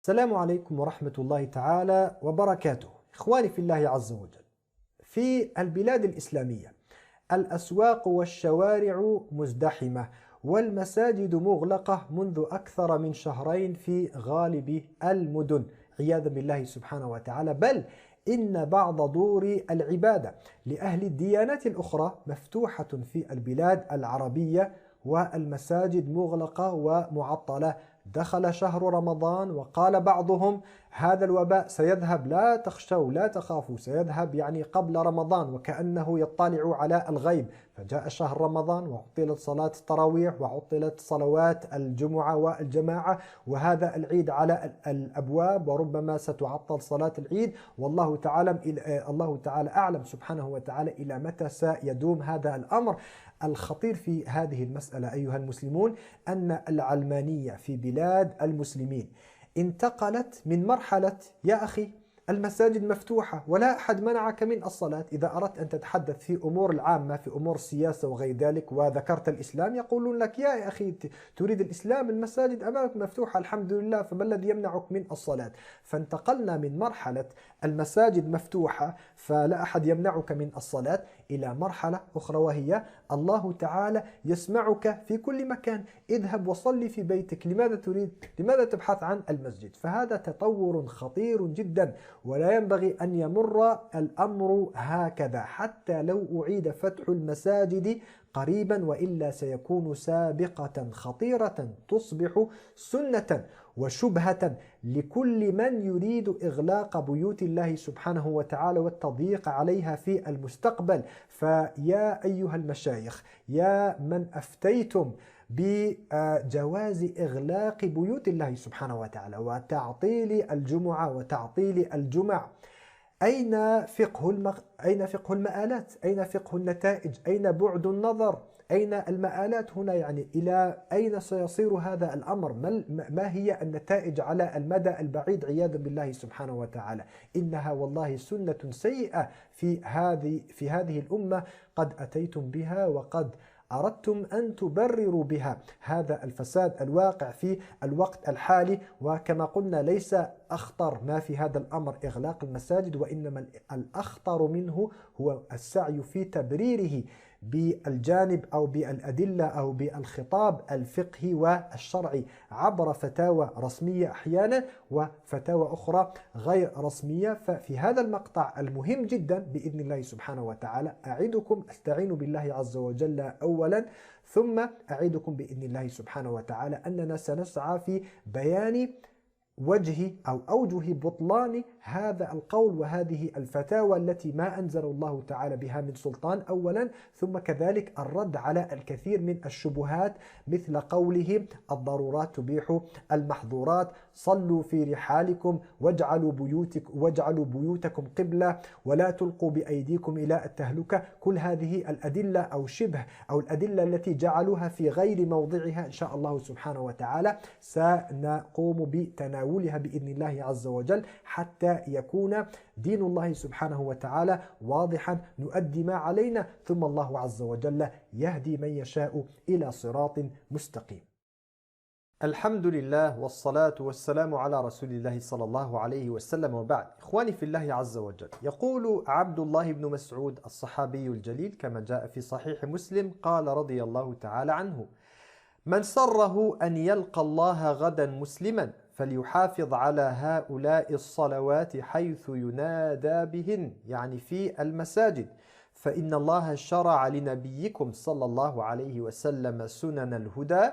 السلام عليكم ورحمة الله تعالى وبركاته. إخواني في الله عز وجل، في البلاد الإسلامية الأسواق والشوارع مزدحمة والمساجد مغلقة منذ أكثر من شهرين في غالب المدن عياذا بالله سبحانه وتعالى، بل إن بعض دور العبادة لأهل الديانات الأخرى مفتوحة في البلاد العربية والمساجد مغلقة ومعطلة. دخل شهر رمضان وقال بعضهم هذا الوباء سيذهب، لا تخشوا لا تخافوا، سيذهب يعني قبل رمضان، وكأنه يطلع على الغيب. فجاء شهر رمضان وعطلت صلاة التراويح وعطلت صلوات الجمعة والجماعة، وهذا العيد على الأبواب وربما ستعطل صلاة العيد، والله تعالى أعلم سبحانه وتعالى إلى متى سيدوم هذا الأمر. الخطير في هذه المسألة أيها المسلمون أن العلمانية في بلاد المسلمين انتقلت من مرحلة يا أخي المساجد مفتوحة ولا أحد منعك من الصلاة، إذا أردت أن تتحدث في أمور العامة في أمور السياسة وغير ذلك وذكرت الإسلام يقولون لك يا أخي تريد الإسلام، المساجد أمامك مفتوحة الحمد لله، فما الذي يمنعك من الصلاة؟ فانتقلنا من مرحلة المساجد مفتوحة فلا أحد يمنعك من الصلاة إلى مرحلة أخرى، وهي الله تعالى يسمعك في كل مكان، اذهب وصلي في بيتك، لماذا تريد؟ لماذا تبحث عن المسجد؟ فهذا تطور خطير جدا، ولا ينبغي أن يمر الأمر هكذا حتى لو أعيد فتح المساجد قريبا، وإلا سيكون سابقة خطيرة تصبح سنة وشبهة لكل من يريد إغلاق بيوت الله سبحانه وتعالى والتضييق عليها في المستقبل. فيا أيها المشايخ، يا من أفتيتم بجواز إغلاق بيوت الله سبحانه وتعالى وتعطيل الجمعة وتعطيل الجمع، أين فقه المآلات؟ أين فقه النتائج؟ أين بعد النظر؟ أين المآلات هنا؟ يعني إلى أين سيصير هذا الأمر؟ ما هي النتائج على المدى البعيد عياذا بالله سبحانه وتعالى؟ إنها والله سنة سيئة في هذه الأمة قد أتيتم بها، وقد أردتم أن تبرروا بها هذا الفساد الواقع في الوقت الحالي. وكما قلنا ليس أخطر ما في هذا الأمر إغلاق المساجد، وإنما الأخطر منه هو السعي في تبريره بالجانب أو بالأدلة أو بالخطاب الفقهي والشرعي عبر فتاوى رسمية أحيانا وفتاوى أخرى غير رسمية. ففي هذا المقطع المهم جدا بإذن الله سبحانه وتعالى أعدكم أستعين بالله عز وجل أولا، ثم أعدكم بإذن الله سبحانه وتعالى أننا سنسعى في بيان وجه أو أوجه بطلان هذا القول وهذه الفتاوى التي ما أنزل الله تعالى بها من سلطان أولا، ثم كذلك الرد على الكثير من الشبهات مثل قوله الضرورات تبيح المحظورات، صلوا في رحالكم واجعلوا بيوتكم قبلة ولا تلقوا بأيديكم إلى التهلكة. كل هذه الأدلة أو شبه أو الأدلة التي جعلوها في غير موضعها إن شاء الله سبحانه وتعالى سنقوم بتناولها بإذن الله عز وجل حتى يكون دين الله سبحانه وتعالى واضحا، نؤدي ما علينا، ثم الله عز وجل يهدي من يشاء إلى صراط مستقيم. الحمد لله والصلاة والسلام على رسول الله صلى الله عليه وسلم، وبعد. إخواني في الله عز وجل، يقول عبد الله بن مسعود الصحابي الجليل كما جاء في صحيح مسلم قال رضي الله تعالى عنه: من سره أن يلقى الله غدا مسلما فليحافظ على هؤلاء الصلوات حيث ينادى بهن، يعني في المساجد، فإن الله شرع لنبيكم صلى الله عليه وسلم سنن الهدى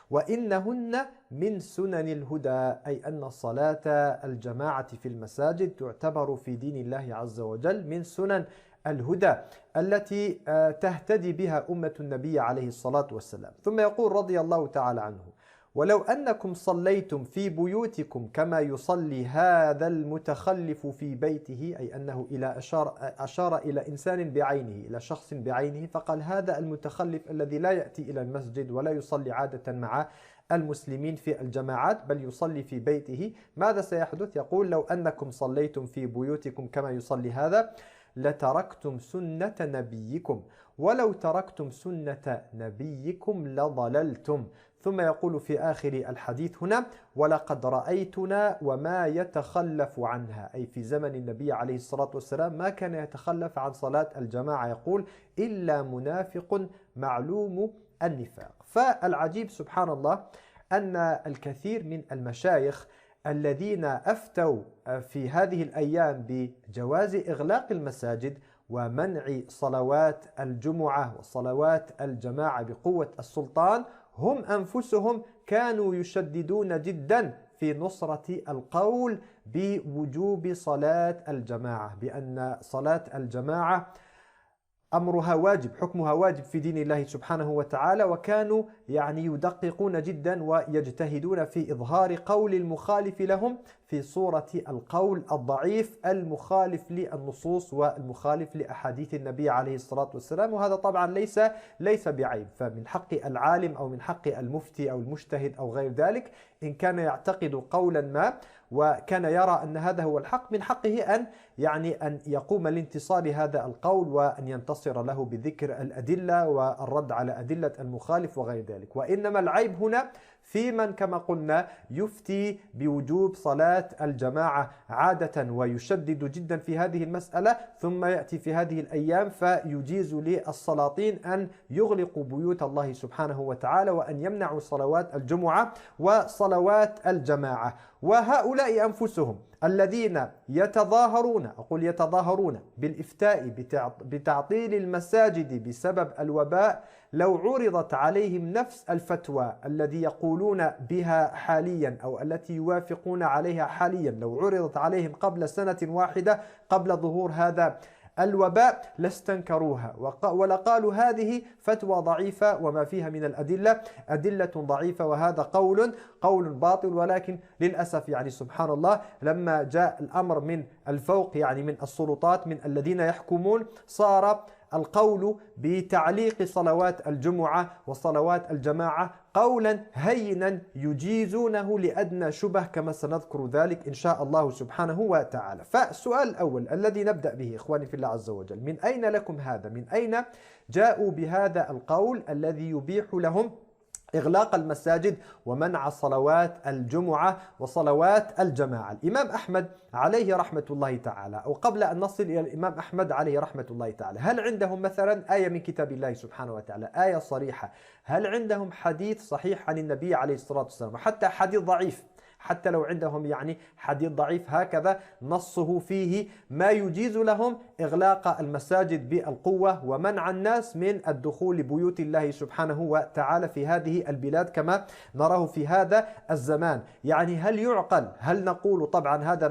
وإنهن من سنن الهدى، أي أن صلاة الجماعة في المساجد تعتبر في دين الله عز وجل من سنن الهدى التي تهتدي بها أمة النبي عليه الصلاة والسلام. ثم يقول رضي الله تعالى عنه: ولو أنكم صليتم في بيوتكم كما يصلي هذا المتخلف في بيته، أي أنه أشار إلى إنسان بعينه، إلى شخص بعينه، فقال هذا المتخلف الذي لا يأتي إلى المسجد ولا يصلي عادة مع المسلمين في الجماعات بل يصلي في بيته، ماذا سيحدث؟ يقول: لو أنكم صليتم في بيوتكم كما يصلي هذا لتركتم سنة نبيكم، ولو تركتم سنة نبيكم لضللتم، ثم يقول في آخر الحديث هنا: ولقد رأيتنا وما يتخلف عنها، أي في زمن النبي عليه الصلاة والسلام ما كان يتخلف عن صلاة الجماعة، يقول: إلا منافق معلوم النفاق. فالعجيب سبحان الله أن الكثير من المشايخ الذين أفتوا في هذه الأيام بجواز إغلاق المساجد ومنع صلوات الجمعة وصلوات الجماعة بقوة السلطان، هم أنفسهم كانوا يشددون جدا في نصرة القول بوجوب صلاة الجماعة، بأن صلاة الجماعة أمرها واجب، حكمها واجب في دين الله سبحانه وتعالى، وكانوا يدققون جدا ويجتهدون في إظهار قول المخالف لهم في صورة القول الضعيف المخالف للنصوص والمخالف لأحاديث النبي عليه الصلاة والسلام. وهذا طبعا ليس بعيب، فمن حق العالم أو من حق المفتي أو المجتهد أو غير ذلك إن كان يعتقد قولا ما وكان يرى أن هذا هو الحق، من حقه أن يقوم لانتصار هذا القول وأن ينتصر له بذكر الأدلة والرد على أدلة المخالف وغير ذلك. وإنما العيب هنا في من كما قلنا يفتي بوجوب صلاة الجماعة عادة ويشدد جدا في هذه المسألة، ثم يأتي في هذه الأيام فيجيز للسلاطين أن يغلقوا بيوت الله سبحانه وتعالى وأن يمنعوا صلوات الجمعة وصلوات الجماعة. وهؤلاء أنفسهم الذين يتظاهرون بالإفتاء بتعطيل المساجد بسبب الوباء، لو عرضت عليهم نفس الفتوى الذي يقولون بها حاليا أو التي يوافقون عليها حاليا، لو عرضت عليهم قبل سنة واحدة قبل ظهور هذا الوباء لاستنكروها ولقالوا هذه فتوى ضعيفة وما فيها من الأدلة أدلة ضعيفة وهذا قول باطل. ولكن للأسف سبحان الله لما جاء الأمر من الفوق من السلطات من الذين يحكمون، صار القول بتعليق صلوات الجمعة وصلوات الجماعة قولا هينا يجيزونه لأدنى شبه كما سنذكر ذلك إن شاء الله سبحانه وتعالى. فالسؤال الأول الذي نبدأ به إخواني في الله عز وجل: من أين لكم هذا؟ من أين جاءوا بهذا القول الذي يبيح لهم إغلاق المساجد ومنع صلوات الجمعة وصلوات الجماعة؟ الإمام أحمد عليه رحمة الله تعالى، أو قبل أن نصل إلى الإمام أحمد عليه رحمة الله تعالى، هل عندهم مثلا آية من كتاب الله سبحانه وتعالى، آية صريحة؟ هل عندهم حديث صحيح عن النبي عليه الصلاة والسلام؟ حتى حديث ضعيف، حتى لو عندهم حديث ضعيف هكذا نصه فيه ما يجيز لهم إغلاق المساجد بالقوة ومنع الناس من الدخول لبيوت الله سبحانه وتعالى في هذه البلاد كما نراه في هذا الزمان. هل يعقل؟ هل نقول طبعا هذا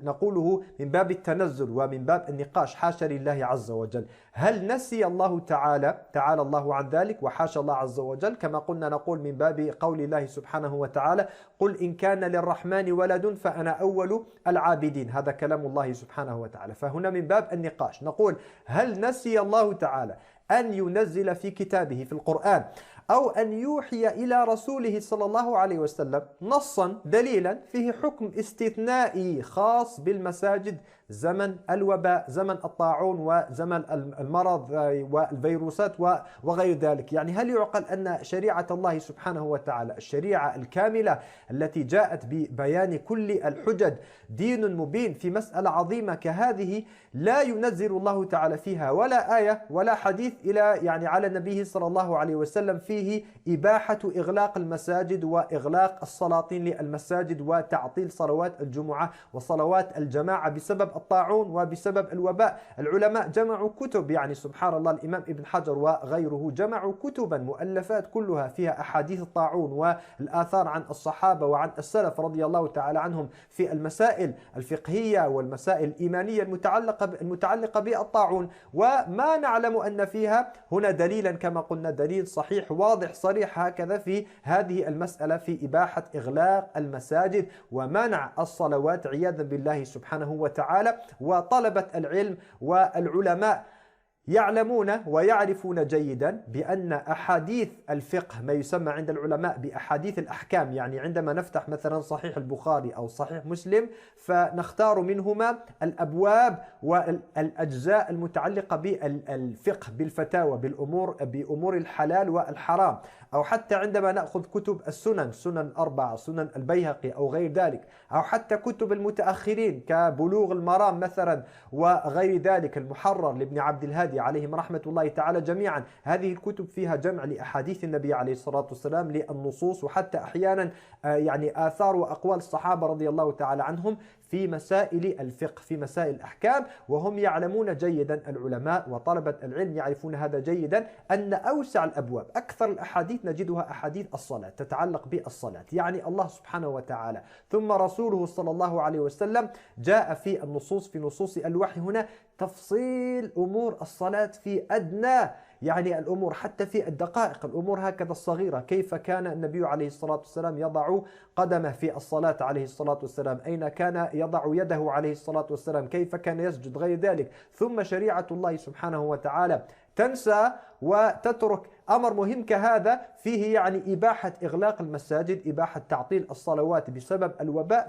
نقوله من باب التنزل ومن باب النقاش، حاشا لله عز وجل. هل نسي الله تعالى الله عن ذلك وحاشا الله عز وجل؟ كما قلنا نقول من باب قول الله سبحانه وتعالى: قل إن كان للرحمن ولد فأنا أول العابدين، هذا كلام الله سبحانه وتعالى. فهنا من باب النقاش نقول: هل نسي الله تعالى أن ينزل في كتابه في القرآن أو أن يوحي إلى رسوله صلى الله عليه وسلم نصا دليلا فيه حكم استثنائي خاص بالمساجد زمن الوباء، زمن الطاعون وزمن المرض والفيروسات وغير ذلك؟ هل يعقل أن شريعة الله سبحانه وتعالى الشريعة الكاملة التي جاءت ببيان كل الحجج دين مبين في مسألة عظيمة كهذه لا ينزل الله تعالى فيها ولا آية ولا حديث إلى على النبي صلى الله عليه وسلم فيه إباحة إغلاق المساجد وإغلاق السلاطين للمساجد وتعطيل صلوات الجمعة وصلوات الجماعة بسبب الطاعون وبسبب الوباء؟ العلماء جمعوا كتب، سبحان الله، الإمام ابن حجر وغيره جمعوا كتبا مؤلفات كلها فيها أحاديث الطاعون والآثار عن الصحابة وعن السلف رضي الله تعالى عنهم في المسائل الفقهية والمسائل الإيمانية المتعلقة بالطاعون، وما نعلم أن فيها هنا دليلا كما قلنا دليل صحيح واضح صريح هكذا في هذه المسألة في إباحة إغلاق المساجد ومنع الصلوات عياذا بالله سبحانه وتعالى. وطلبة العلم والعلماء يعلمون ويعرفون جيدا بأن أحاديث الفقه ما يسمى عند العلماء بأحاديث الأحكام، عندما نفتح مثلا صحيح البخاري أو صحيح مسلم فنختار منهما الأبواب والأجزاء المتعلقة بالفقه بالفتاوى بأمور الحلال والحرام، أو حتى عندما نأخذ كتب السنن، سنن الأربعة، سنن البيهقي أو غير ذلك، أو حتى كتب المتأخرين كبلوغ المرام مثلا وغير ذلك، المحرر لابن عبد الهادي عليهم رحمة الله تعالى جميعا. هذه الكتب فيها جمع لأحاديث النبي عليه الصلاة والسلام، للنصوص، وحتى أحيانا يعني آثار وأقوال الصحابة رضي الله تعالى عنهم في مسائل الفقه، في مسائل الأحكام. وهم يعلمون جيدا، العلماء وطلبة العلم يعرفون هذا جيدا، أن أوسع الأبواب، أكثر الأحاديث نجدها أحاديث الصلاة، تتعلق بالصلاة، يعني الله سبحانه وتعالى ثم رسوله صلى الله عليه وسلم جاء في النصوص، في نصوص الوحي هنا تفصيل أمور الصلاة في أدنى يعني الأمور، حتى في الدقائق، الأمور هكذا الصغيرة. كيف كان النبي عليه الصلاة والسلام يضع قدمه في الصلاة عليه الصلاة والسلام، أين كان يضع يده عليه الصلاة والسلام، كيف كان يسجد، غير ذلك. ثم شريعة الله سبحانه وتعالى تنسى وتترك أمر مهم كهذا، فيه يعني إباحة إغلاق المساجد، إباحة تعطيل الصلوات بسبب الوباء،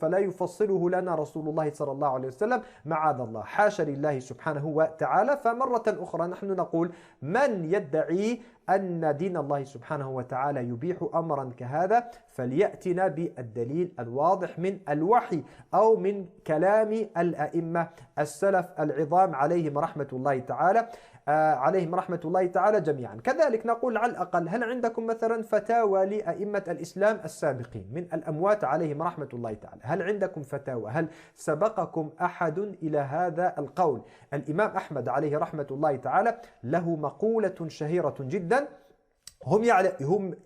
فلا يفصله لنا رسول الله صلى الله عليه وسلم، معاذ الله، حاشا لله سبحانه وتعالى. فمرة أخرى نحن نقول من يدعي أن دين الله سبحانه وتعالى يبيح أمرا كهذا فليأتنا بالدليل الواضح من الوحي أو من كلام الأئمة السلف العظام عليهم رحمة الله تعالى، جميعا. كذلك نقول على الأقل، هل عندكم مثلا فتاوى لأئمة الإسلام السابقين من الأموات عليهم رحمة الله تعالى؟ هل عندكم فتاوى؟ هل سبقكم أحد إلى هذا القول؟ الإمام أحمد عليه رحمة الله تعالى له مقولة شهيرة جدا، هم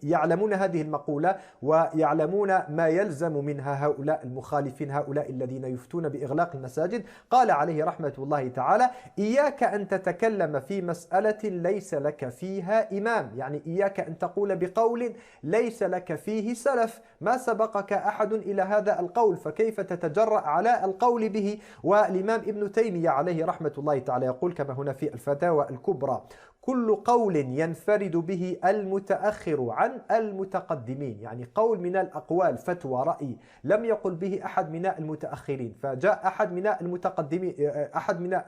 يعلمون هذه المقولة ويعلمون ما يلزم منها هؤلاء المخالفين، هؤلاء الذين يفتون بإغلاق المساجد. قال عليه رحمة الله تعالى: إياك أن تتكلم في مسألة ليس لك فيها إمام، يعني إياك أن تقول بقول ليس لك فيه سلف، ما سبقك أحد إلى هذا القول، فكيف تتجرأ على القول به؟ والإمام ابن تيمية عليه رحمة الله تعالى يقول كما هنا في الفتاوى الكبرى: كل قول ينفرد به المتأخر عن المتقدمين، يعني قول من الأقوال، فتوى، رأي، لم يقل به أحد من المتأخرين، فجاء أحد من المتقدمين،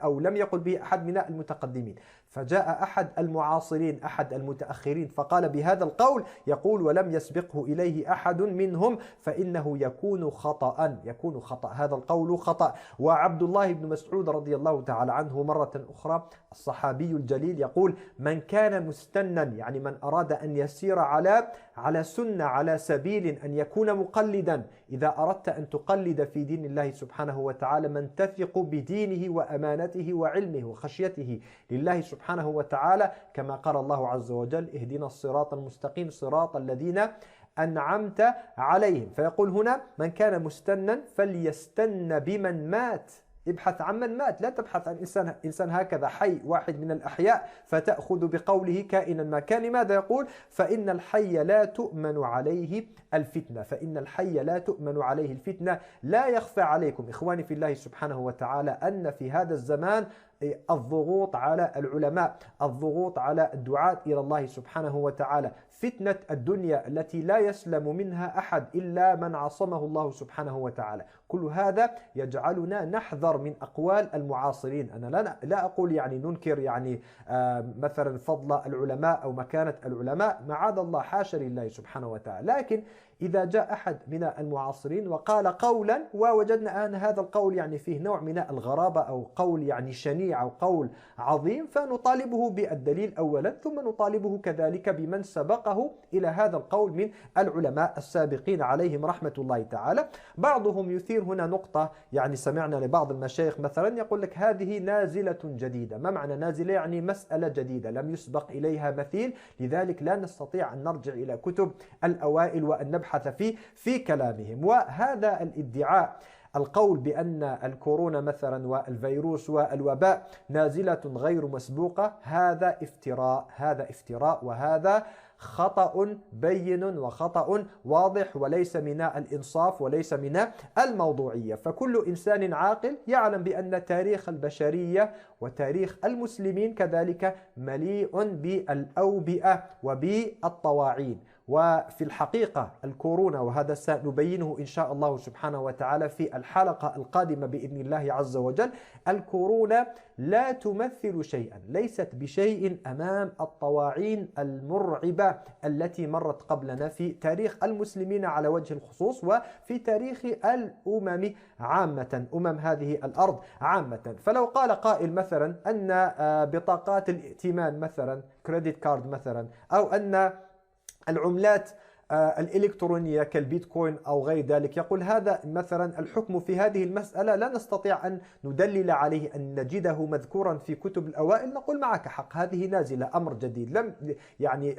لم يقل به أحد من المتقدمين، فجاء أحد المعاصرين، أحد المتأخرين، فقال بهذا القول، يقول: ولم يسبقه إليه أحد منهم فإنه يكون خطأ، هذا القول خطأ. وعبد الله بن مسعود رضي الله تعالى عنه مرة أخرى، الصحابي الجليل، يقول: من كان مستنا، يعني من أراد أن يسير على سنة، على سبيل أن يكون مقلدا. إذا أردت أن تقلد في دين الله سبحانه وتعالى من تثق بدينه وأمانته وعلمه وخشيته لله سبحانه وتعالى، كما قال الله عز وجل: اهدنا الصراط المستقيم صراط الذين أنعمت عليهم. فيقول هنا: من كان مستنا فليستن بمن مات. ابحث عن من مات، لا تبحث عن إنسان هكذا حي، واحد من الأحياء، فتأخذ بقوله كائنا ما كان. لماذا يقول؟ فإن الحي لا تؤمن عليه الفتنة. لا يخفى عليكم إخواني في الله سبحانه وتعالى أن في هذا الزمان الضغوط على العلماء، الضغوط على الدعاة إلى الله سبحانه وتعالى، فتنة الدنيا التي لا يسلم منها أحد إلا من عصمه الله سبحانه وتعالى. كل هذا يجعلنا نحذر من أقوال المعاصرين. أنا لا أقول يعني ننكر يعني مثلا فضل العلماء أو مكانة العلماء، معاذ الله، حاشا لله سبحانه وتعالى. لكن إذا جاء أحد من المعاصرين وقال قولا ووجدنا أن هذا القول يعني فيه نوع من الغرابة أو قول يعني شنيع أو قول عظيم، فنطالبه بالدليل أولا، ثم نطالبه كذلك بمن سبقه إلى هذا القول من العلماء السابقين عليهم رحمة الله تعالى. بعضهم يثير هنا نقطة، يعني سمعنا لبعض المشايخ مثلا يقول لك: هذه نازلة جديدة. ما معنى نازلة؟ يعني مسألة جديدة لم يسبق إليها مثيل، لذلك لا نستطيع أن نرجع إلى كتب الأوائل وأن نبحث في كلامهم. وهذا الادعاء، القول بأن الكورونا مثلا والفيروس والوباء نازلة غير مسبوقة، هذا افتراء وهذا خطأ بين وخطأ واضح، وليس من الإنصاف وليس من الموضوعية. فكل إنسان عاقل يعلم بأن تاريخ البشرية وتاريخ المسلمين كذلك مليء بالأوبئة وبالطواعين، وفي الحقيقة الكورونا، وهذا سنبينه إن شاء الله سبحانه وتعالى في الحلقة القادمة بإذن الله عز وجل، الكورونا لا تمثل شيئا، ليست بشيء أمام الطواعين المرعبة التي مرت قبلنا في تاريخ المسلمين على وجه الخصوص، وفي تاريخ الأمم عامة، أمم هذه الأرض عامة. فلو قال قائل مثلا أن بطاقات الائتمان مثلا كريدت كارد مثلا، أو أن العملات الإلكترونية كالبيتكوين أو غير ذلك، يقول هذا مثلا الحكم في هذه المسألة لا نستطيع أن ندلل عليه، أن نجده مذكورا في كتب الأوائل، نقول معك حق، هذه نازلة، أمر جديد، لم يعني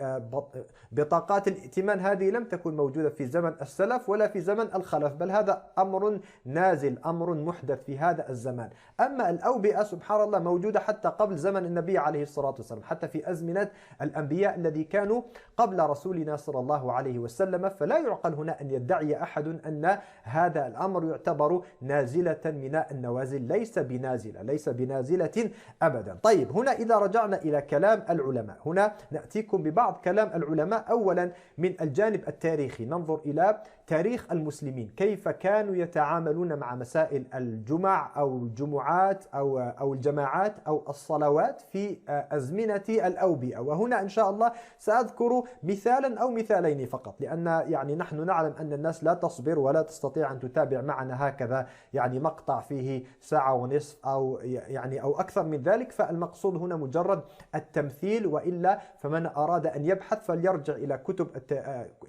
بطاقات الائتمان هذه لم تكن موجودة في زمن السلف ولا في زمن الخلف، بل هذا أمر نازل، أمر محدث في هذا الزمان. أما الأوبئة سبحان الله موجودة حتى قبل زمن النبي عليه الصلاة والسلام، حتى في أزمنة الأنبياء الذي كانوا قبل رسولنا صلى الله عليه وسلم. فلا يعقل هنا أن يدعي أحد أن هذا الأمر يعتبر نازلة من النوازل، ليس بنازلة، ليس بنازلة أبدا. طيب، هنا إذا رجعنا إلى كلام العلماء، هنا نأتيكم ببعض كلام العلماء. أولا من الجانب التاريخي ننظر إلى تاريخ المسلمين، كيف كانوا يتعاملون مع مسائل الجمع أو الجمعات أو الجماعات أو الصلوات في أزمنة الأوبئة. وهنا إن شاء الله سأذكر مثالا أو مثالين فقط، لأن يعني نحن نعلم أن الناس لا تصبر ولا تستطيع أن تتابع معنا هكذا يعني مقطع فيه ساعة ونصف أو أكثر من ذلك. فالمقصود هنا مجرد التمثيل، وإلا فمن أراد أن يبحث فليرجع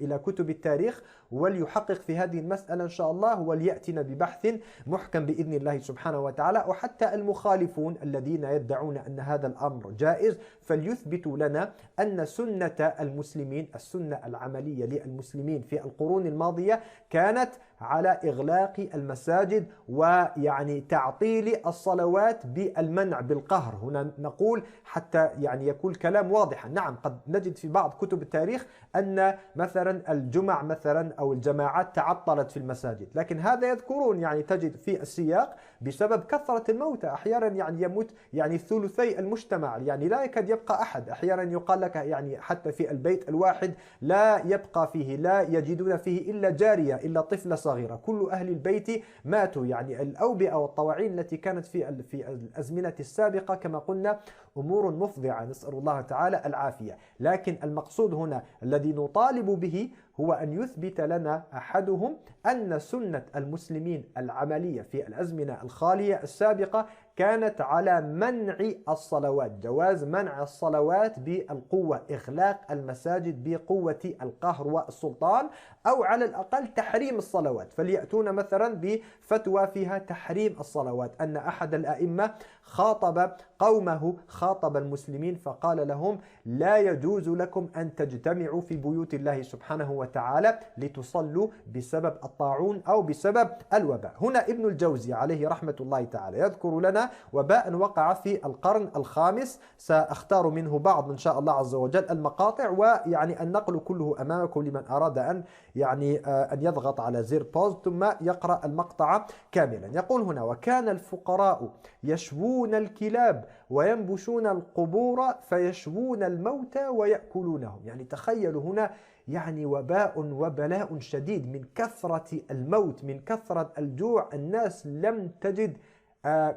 إلى كتب التاريخ وليحقق في هذه المسألة إن شاء الله، وليأتنا ببحث محكم بإذن الله سبحانه وتعالى. وحتى المخالفون الذين يدعون أن هذا الأمر جائز فليثبتوا لنا أن سنة المسلمين، السنة العملية للمسلمين في القرون الماضية كانت على إغلاق المساجد ويعني تعطيل الصلوات بالمنع بالقهر. هنا نقول حتى يعني يكون الكلام واضحا، نعم قد نجد في بعض كتب التاريخ أن مثلا الجمع مثلا أو الجماعات تعطلت في المساجد، لكن هذا يذكرون يعني تجد في السياق بسبب كثرة الموتى، أحيانا يعني يموت يعني ثلثي المجتمع، يعني لا يكاد يبقى أحد، أحيانا يقال لك يعني حتى في البيت الواحد لا يبقى فيه، لا يجدون فيه إلا جارية، إلا طفلة صغيرة، كل أهل البيت ماتوا. يعني الأوبئة والطواعين التي كانت في الأزمنة السابقة كما قلنا أمور مفضعة، نسأل الله تعالى العافية. لكن المقصود هنا الذي نطالب به هو أن يثبت لنا أحدهم أن سنة المسلمين العملية في الأزمنة الخالية السابقة كانت على منع الصلوات، جواز منع الصلوات بالقوة، إغلاق المساجد بقوة القهر والسلطان، أو على الأقل تحريم الصلوات. فليأتون مثلا بفتوى فيها تحريم الصلوات، أن أحد الأئمة خاطب قومه، خاطب المسلمين فقال لهم لا يجوز لكم أن تجتمعوا في بيوت الله سبحانه وتعالى لتصلوا بسبب الطاعون أو بسبب الوباء. هنا ابن الجوزي عليه رحمة الله تعالى يذكر لنا وباء وقع في القرن الخامس، سأختار منه بعض إن شاء الله عز وجل المقاطع، ويعني النقل كله أمامكم لمن أراد أن أن يضغط على زر بوز ثم يقرأ المقطع كاملا. يقول هنا: وكان الفقراء يشوون الكلاب وينبشون القبور فيشوون الموتى ويأكلونهم. يعني تخيلوا هنا يعني وباء وبلاء شديد من كثرة الموت، من كثرة الجوع، الناس لم تجد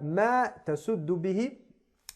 ما تسد به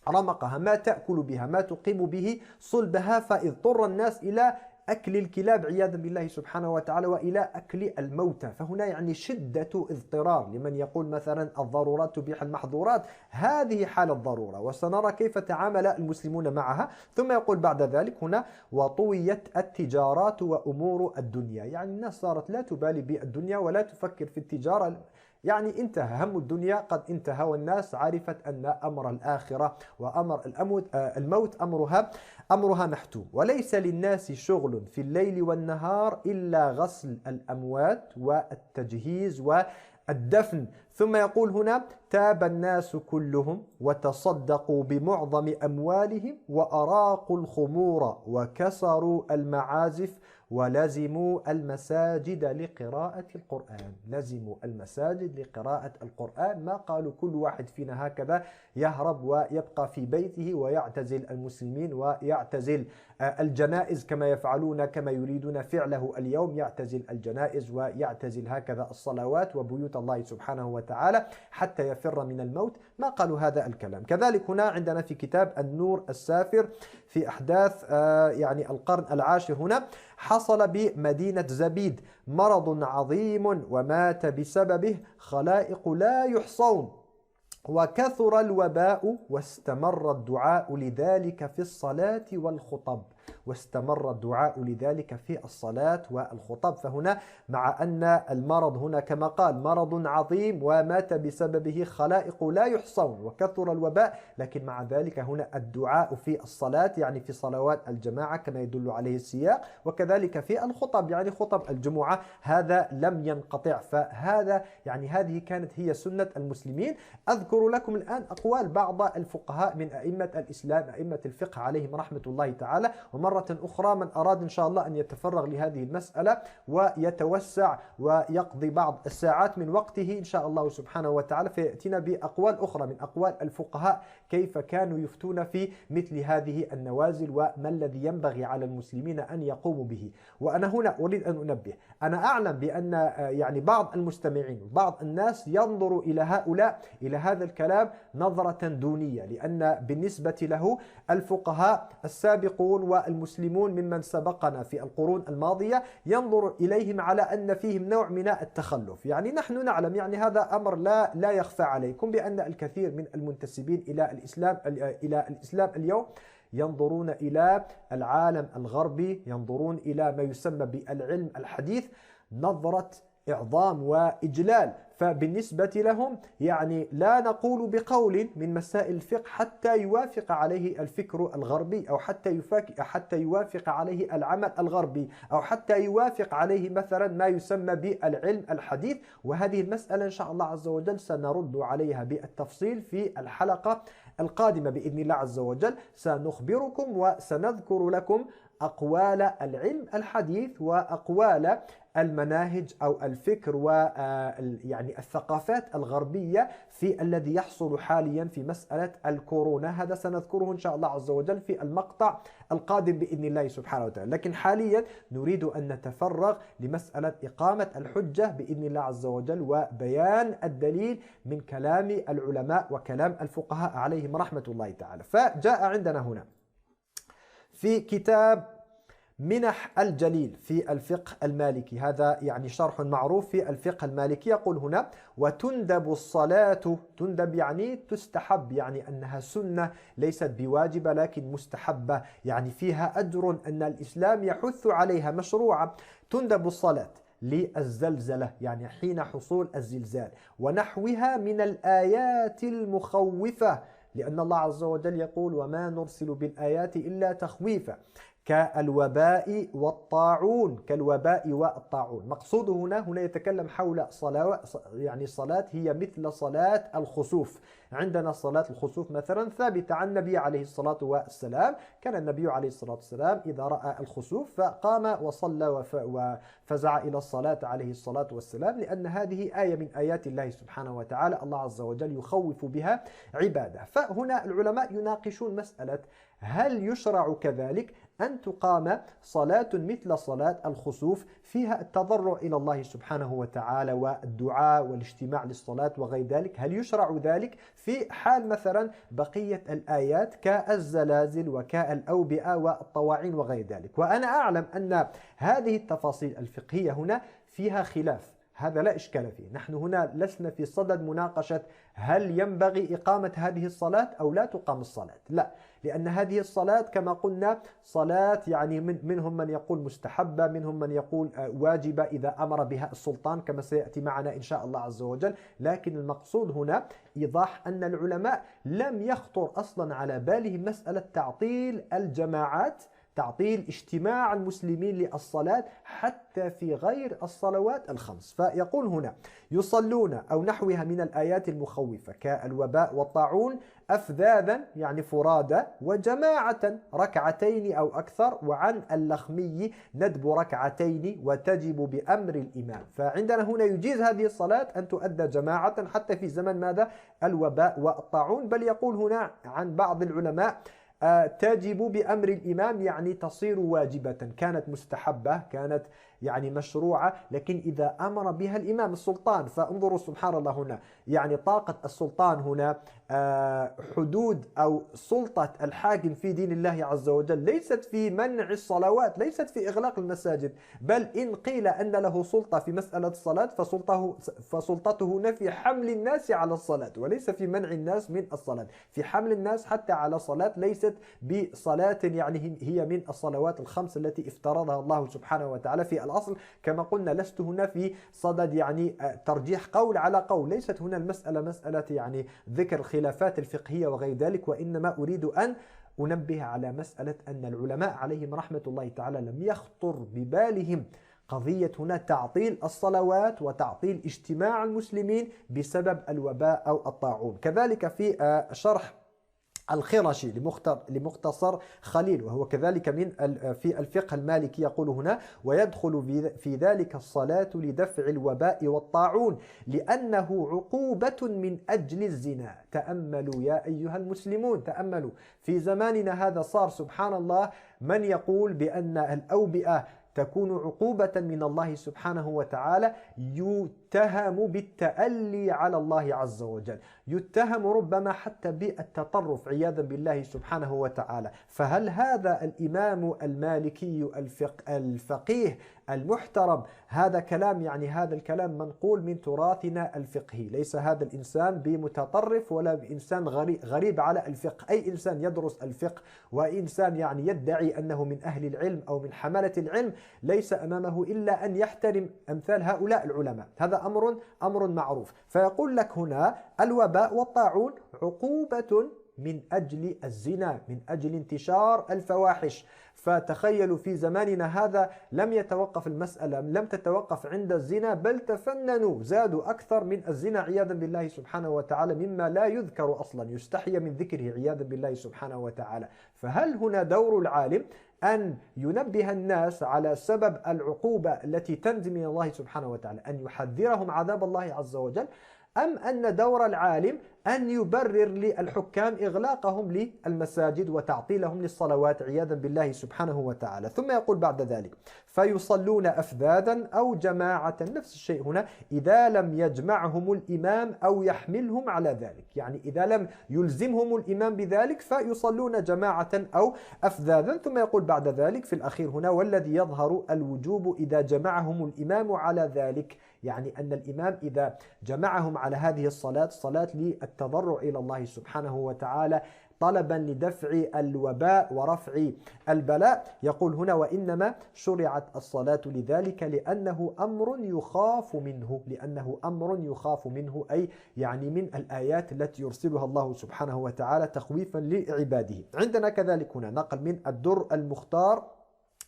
رمقها، ما تأكل بها، ما تقيم به صلبها، فاضطر الناس إلى أكل الكلاب عياذا بالله سبحانه وتعالى وإلى أكل الموتى. فهنا يعني شدة اضطرار لمن يقول مثلا الضرورات تبيح المحظورات، هذه حالة ضرورة وسنرى كيف تعامل المسلمون معها. ثم يقول بعد ذلك هنا: وطويت التجارات وأمور الدنيا. يعني الناس صارت لا تبالي بالدنيا ولا تفكر في التجارة، يعني انتهى هم الدنيا، قد انتهى، والناس عرفت أن أمر الآخرة وأمر الموت أمرها محتوم. وليس للناس شغل في الليل والنهار إلا غسل الأموات والتجهيز والدفن. ثم يقول هنا: تاب الناس كلهم وتصدقوا بمعظم أموالهم وأراقوا الخمور وكسروا المعازف ولزموا المساجد لقراءة القرآن. لزموا المساجد لقراءة القرآن، ما قالوا كل واحد فينا هكذا يهرب ويبقى في بيته ويعتزل المسلمين ويعتزل الجنائز كما يفعلون، كما يريدون فعله اليوم، يعتزل الجنائز ويعتزل هكذا الصلوات وبيوت الله سبحانه وتعالى حتى يفر من الموت. ما قالوا هذا الكلام. كذلك هنا عندنا في كتاب النور السافر في أحداث يعني القرن العاشر، هنا حصل بمدينة زبيد مرض عظيم ومات بسببه خلائق لا يحصون، وكثر الوباء واستمر الدعاء لذلك في الصلاة والخطب. واستمر الدعاء لذلك في الصلاة والخطب. فهنا مع أن المرض هنا كما قال مرض عظيم ومات بسببه خلائق لا يحصون وكثر الوباء، لكن مع ذلك هنا الدعاء في الصلاة يعني في صلوات الجماعة كما يدل عليه السياق، وكذلك في الخطب يعني خطب الجمعة هذا لم ينقطع. فهذا يعني هذه كانت هي سنة المسلمين. أذكر لكم الآن أقوال بعض الفقهاء من أئمة الإسلام، أئمة الفقه عليهم رحمة الله تعالى. ومرة أخرى من أراد إن شاء الله أن يتفرغ لهذه المسألة ويتوسع ويقضي بعض الساعات من وقته إن شاء الله سبحانه وتعالى فيأتينا بأقوال أخرى من أقوال الفقهاء كيف كانوا يفتون في مثل هذه النوازل وما الذي ينبغي على المسلمين أن يقوموا به. وأنا هنا أريد أن أنبه، أنا أعلم بأن يعني بعض المستمعين وبعض الناس ينظر إلى هؤلاء إلى هذا الكلام نظرة دونية، لأن بالنسبة له الفقهاء السابقون والمسلمون ممن سبقنا في القرون الماضية ينظر إليهم على أن فيهم نوع من التخلف. يعني نحن نعلم يعني هذا أمر لا يخفى عليكم بأن الكثير من المنتسبين إلى الإسلام اليوم ينظرون إلى العالم الغربي، ينظرون إلى ما يسمى بالعلم الحديث نظرة إعظام وإجلال. فبالنسبة لهم يعني لا نقول بقول من مسائل الفقه حتى يوافق عليه الفكر الغربي، أو حتى يوافق عليه العمل الغربي، أو حتى يوافق عليه مثلا ما يسمى بالعلم الحديث. وهذه المسألة إن شاء الله عز وجل سنرد عليها بالتفصيل في الحلقة القادمة بإذن الله عز وجل. سنخبركم وسنذكر لكم أقوال العلم الحديث وأقوال المناهج أو الفكر ويعني الثقافات الغربية في الذي يحصل حاليا في مسألة الكورونا. هذا سنذكره إن شاء الله عز وجل في المقطع القادم بإذن الله سبحانه وتعالى. لكن حاليا نريد أن نتفرغ لمسألة إقامة الحجة بإذن الله عز وجل وبيان الدليل من كلام العلماء وكلام الفقهاء عليهم رحمة الله تعالى. فجاء عندنا هنا في كتاب منح الجليل في الفقه المالكي، هذا يعني شرح معروف في الفقه المالكي، يقول هنا: وتندب الصلاة. تندب يعني تستحب، يعني أنها سنة ليست بواجبة لكن مستحبة، يعني فيها أجر أن الإسلام يحث عليها مشروعة. تندب الصلاة للزلزلة يعني حين حصول الزلزال ونحوها من الآيات المخوفة، لأن الله عز وجل يقول: وما نرسل بالآيات إلا تخويفا، كالوباء والطاعون. كالوباء والطاعون مقصوده هنا يتكلم حول صلاة، يعني صلاة هي مثل صلاة الخسوف. عندنا صلاة الخسوف مثلا ثابتة عن النبي عليه الصلاة والسلام، كان النبي عليه الصلاة والسلام إذا رأى الخسوف فقام وصلى وفزع إلى الصلاة عليه الصلاة والسلام، لأن هذه آية من آيات الله سبحانه وتعالى، الله عز وجل يخوف بها عباده. فهنا العلماء يناقشون مسألة: هل يشرع كذلك أن تقام صلاة مثل صلاة الخسوف فيها التضرع إلى الله سبحانه وتعالى والدعاء والاجتماع للصلاة وغير ذلك؟ هل يشرع ذلك في حال مثلا بقية الآيات كالزلازل وكالأوبئة والطواعين وغير ذلك؟ وأنا أعلم أن هذه التفاصيل الفقهية هنا فيها خلاف، هذا لا إشكال فيه. نحن هنا لسنا في صدد مناقشة هل ينبغي إقامة هذه الصلاة أو لا تقام الصلاة، لا، لأن هذه الصلاة كما قلنا صلاة يعني منهم من يقول مستحبة، منهم من يقول واجبة إذا أمر بها السلطان كما سيأتي معنا إن شاء الله عز وجل. لكن المقصود هنا إيضاح أن العلماء لم يخطر أصلا على بالهم مسألة تعطيل الجماعات تعطيل اجتماع المسلمين للصلاة حتى في غير الصلوات الخمس. فيقول هنا يصلون أو نحوها من الآيات المخوفة كالوباء والطاعون أفذاذا يعني فرادى وجماعة ركعتين أو أكثر، وعن اللخمي ندب ركعتين وتجب بأمر الإمام. فعندنا هنا يجيز هذه الصلاة أن تؤدى جماعة حتى في زمن ماذا؟ الوباء والطاعون. بل يقول هنا عن بعض العلماء تجب بأمر الإمام، يعني تصير واجبة، كانت مستحبة، كانت يعني مشروعة، لكن إذا أمر بها الإمام السلطان. فانظروا سبحان الله هنا، يعني طاقة السلطان هنا، حدود أو سلطة الحاكم في دين الله عز وجل ليست في منع الصلوات، ليست في إغلاق المساجد، بل إن قيل أن له سلطة في مسألة الصلاة فسلطته هنا في حمل الناس على الصلاة، وليس في منع الناس من الصلاة، في حمل الناس حتى على صلاة ليست بصلاة يعني هي من الصلوات الخمس التي افترضها الله سبحانه وتعالى. في الأصل كما قلنا لست هنا في صدد يعني ترجيح قول على قول، ليست هنا المسألة مسألة يعني ذكر الخلافات الفقهية وغير ذلك، وإنما أريد أن أنبه على مسألة أن العلماء عليهم رحمة الله تعالى لم يخطر ببالهم قضية هنا تعطيل الصلوات وتعطيل اجتماع المسلمين بسبب الوباء أو الطاعون. كذلك في شرح الخرشي لمختصر خليل، وهو كذلك من في الفقه المالكي، يقول هنا ويدخل في ذلك الصلاة لدفع الوباء والطاعون لأنه عقوبة من أجل الزنا. تأملوا يا أيها المسلمون، تأملوا في زماننا هذا صار سبحان الله من يقول بأن الأوبئة تكون عقوبة من الله سبحانه وتعالى، يتهم بالتألي على الله عز وجل، يتهم ربما حتى بالتطرف عياذا بالله سبحانه وتعالى. فهل هذا الإمام المالكي الفقيه المحترم هذا كلام، يعني هذا الكلام منقول من تراثنا الفقهي، ليس هذا الإنسان بمتطرف ولا بإنسان غريب على الفقه. أي إنسان يدرس الفقه وإنسان يعني يدعي أنه من أهل العلم أو من حملة العلم ليس أمامه إلا أن يحترم أمثال هؤلاء العلماء، هذا أمر معروف. فيقول لك هنا الوباء والطاعون عقوبة من أجل الزنا، من أجل انتشار الفواحش. فتخيلوا في زماننا هذا لم يتوقف المسألة، لم تتوقف عند الزنا، بل تفننوا زادوا أكثر من الزنا عياذا بالله سبحانه وتعالى، مما لا يذكر أصلا، يستحي من ذكره عياذا بالله سبحانه وتعالى. فهل هنا دور العالم أن ينبه الناس على سبب العقوبة التي تنزل من الله سبحانه وتعالى، أن يحذرهم عذاب الله عز وجل، أم أن دور العالم أن يبرر للحكام إغلاقهم للمساجد وتعطيلهم للصلوات عياذا بالله سبحانه وتعالى؟ ثم يقول بعد ذلك فيصلون أفذاذا أو جماعة، نفس الشيء هنا إذا لم يجمعهم الإمام أو يحملهم على ذلك، يعني إذا لم يلزمهم الإمام بذلك فيصلون جماعة أو أفذاذا. ثم يقول بعد ذلك في الأخير هنا والذي يظهر الوجوب إذا جمعهم الإمام على ذلك، يعني أن الإمام إذا جمعهم على هذه الصلاة، صلاة للتضرع إلى الله سبحانه وتعالى طلبا لدفع الوباء ورفع البلاء، يقول هنا وإنما شرعت الصلاة لذلك لأنه أمر يخاف منه، لأنه أمر يخاف منه، أي يعني من الآيات التي يرسلها الله سبحانه وتعالى تخويفا لعباده. عندنا كذلك هنا نقل من الدر المختار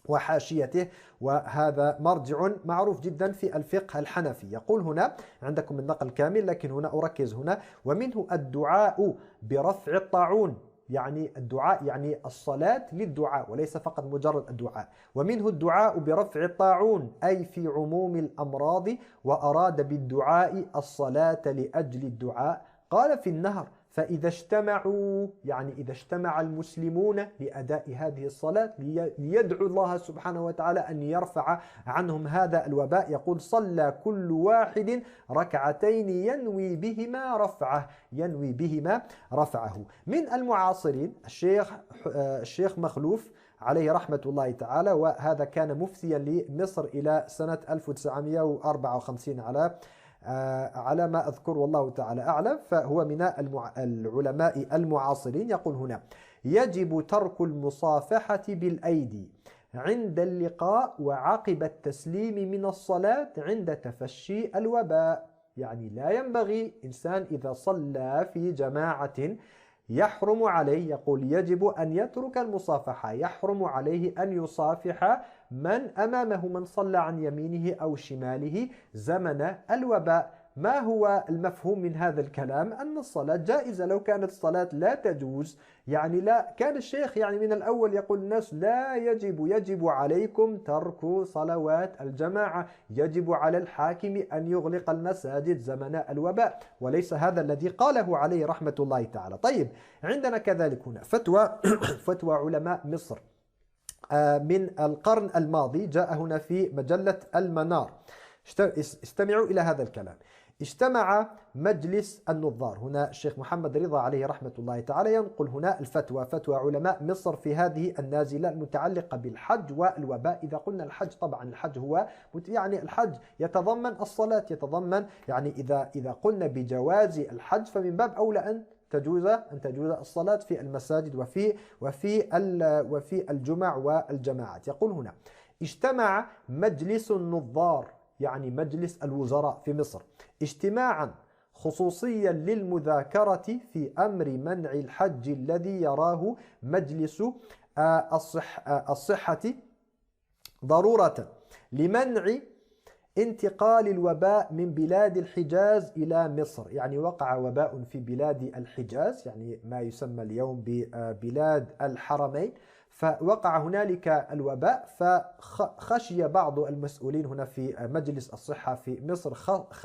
وحاشيته، وهذا مرجع معروف جدا في الفقه الحنفي. يقول هنا عندكم النقل كامل لكن هنا أركز هنا ومنه الدعاء برفع الطاعون، يعني الدعاء يعني الصلاة للدعاء وليس فقط مجرد الدعاء. ومنه الدعاء برفع الطاعون أي في عموم الأمراض، وأراد بالدعاء الصلاة لأجل الدعاء. قال في النهر فإذا اجتمعوا، يعني إذا اجتمع المسلمون لأداء هذه الصلاة ليدعو الله سبحانه وتعالى أن يرفع عنهم هذا الوباء، يقول صلى كل واحد ركعتين ينوي بهما رفعه. من المعاصرين الشيخ مخلوف عليه رحمة الله تعالى، وهذا كان مفتيا لمصر إلى سنة 1954 على ما أذكر والله تعالى أعلم، فهو من العلماء المعاصرين. يقول هنا يجب ترك المصافحة بالأيدي عند اللقاء وعقب التسليم من الصلاة عند تفشي الوباء، يعني لا ينبغي إنسان إذا صلى في جماعة يحرم عليه، يقول يجب أن يترك المصافحة، يحرم عليه أن يصافح من أمامه، من صلى عن يمينه أو شماله زمن الوباء. ما هو المفهوم من هذا الكلام؟ أن الصلاة جائزة. لو كانت الصلاة لا تجوز يعني لا كان الشيخ يعني من الأول يقول الناس لا يجب عليكم ترك صلوات الجماعة، يجب على الحاكم أن يغلق المساجد زمن الوباء، وليس هذا الذي قاله عليه رحمة الله تعالى. طيب، عندنا كذلك هنا فتوى فتوى علماء مصر من القرن الماضي، جاء هنا في مجلة المنار. استمعوا إلى هذا الكلام. اجتمع مجلس النظار، هنا الشيخ محمد رضا عليه رحمة الله تعالى ينقل هنا الفتوى، فتوى علماء مصر في هذه النازلة المتعلقة بالحج والوباء. إذا قلنا الحج، طبعا الحج هو يعني الحج يتضمن الصلاة، يتضمن يعني إذا قلنا بجواز الحج فمن باب أولى أن تجوز الصلاة في المساجد وفي الجمع والجماعات. يقول هنا اجتمع مجلس النظار يعني مجلس الوزراء في مصر اجتماعا خصوصيا للمذاكرة في أمر منع الحج الذي يراه مجلس الصحة ضرورة لمنع انتقال الوباء من بلاد الحجاز إلى مصر. يعني وقع وباء في بلاد الحجاز، يعني ما يسمى اليوم ببلاد الحرمين، فوقع هنالك الوباء، فخشي بعض المسؤولين هنا في مجلس الصحة في مصر،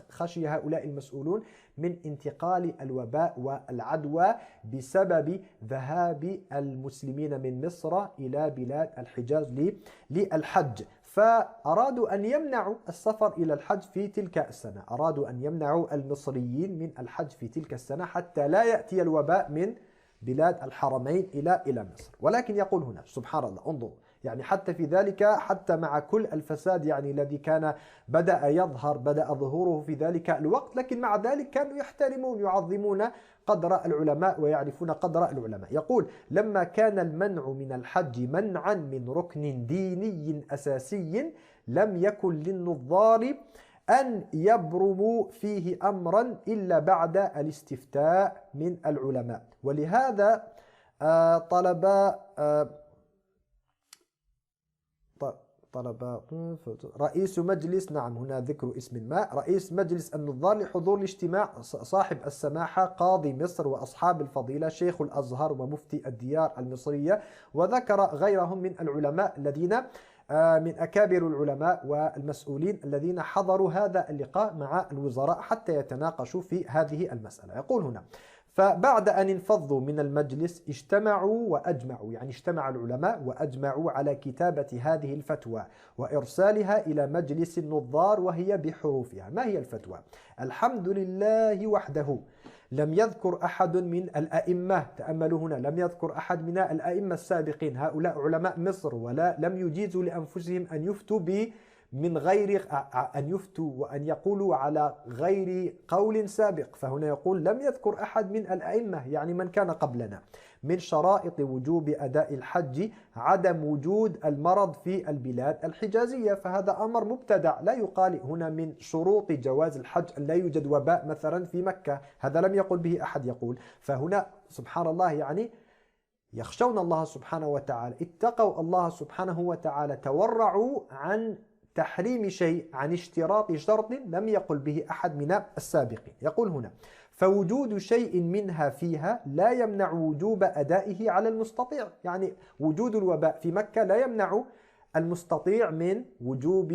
خشي هؤلاء المسؤولون من انتقال الوباء والعدوى بسبب ذهاب المسلمين من مصر إلى بلاد الحجاز للحج، فأرادوا أن يمنعوا السفر إلى الحج في تلك السنة، أرادوا أن يمنعوا المصريين من الحج في تلك السنة حتى لا يأتي الوباء من بلاد الحرمين إلى مصر. ولكن يقول هنا سبحان الله، انظر يعني حتى في ذلك، حتى مع كل الفساد يعني الذي كان بدأ ظهوره في ذلك الوقت، لكن مع ذلك كانوا يحترمون يعظمون قدر العلماء ويعرفون قدر العلماء. يقول لما كان المنع من الحج منعا من ركن ديني أساسي لم يكن للنظار أن يبرموا فيه أمرا إلا بعد الاستفتاء من العلماء. ولهذا طلب رئيس مجلس، نعم هنا ذكر اسم ما، رئيس مجلس النظار لحضور الاجتماع صاحب السماحة قاضي مصر وأصحاب الفضيلة شيخ الأزهر ومفتي الديار المصرية، وذكر غيرهم من العلماء الذين من أكابر العلماء والمسؤولين الذين حضروا هذا اللقاء مع الوزراء حتى يتناقشوا في هذه المسألة. يقول هنا فبعد أن انفضوا من المجلس اجتمعوا وأجمعوا، يعني اجتمع العلماء وأجمعوا على كتابة هذه الفتوى وإرسالها إلى مجلس النظار، وهي بحروفها. ما هي الفتوى؟ الحمد لله وحده لم يذكر أحد من الأئمة، تأملوا هنا، لم يذكر أحد من الأئمة السابقين هؤلاء علماء مصر، ولا لم يجيزوا لأنفسهم أن يفتوا من غير أن يفتوا وأن يقولوا على غير قول سابق. فهنا يقول لم يذكر أحد من الأئمة يعني من كان قبلنا من شرائط وجوب أداء الحج عدم وجود المرض في البلاد الحجازية، فهذا أمر مبتدع. لا يقال هنا من شروط جواز الحج أن لا يوجد وباء مثلا في مكة، هذا لم يقل به أحد يقول. فهنا سبحان الله يعني يخشون الله سبحانه وتعالى، اتقوا الله سبحانه وتعالى، تورعوا عن تحريم شيء، عن اشتراط شرط لم يقل به أحد من السابقين. يقول هنا فوجود شيء منها فيها لا يمنع وجوب أدائه على المستطيع، يعني وجود الوباء في مكة لا يمنع المستطيع من وجوب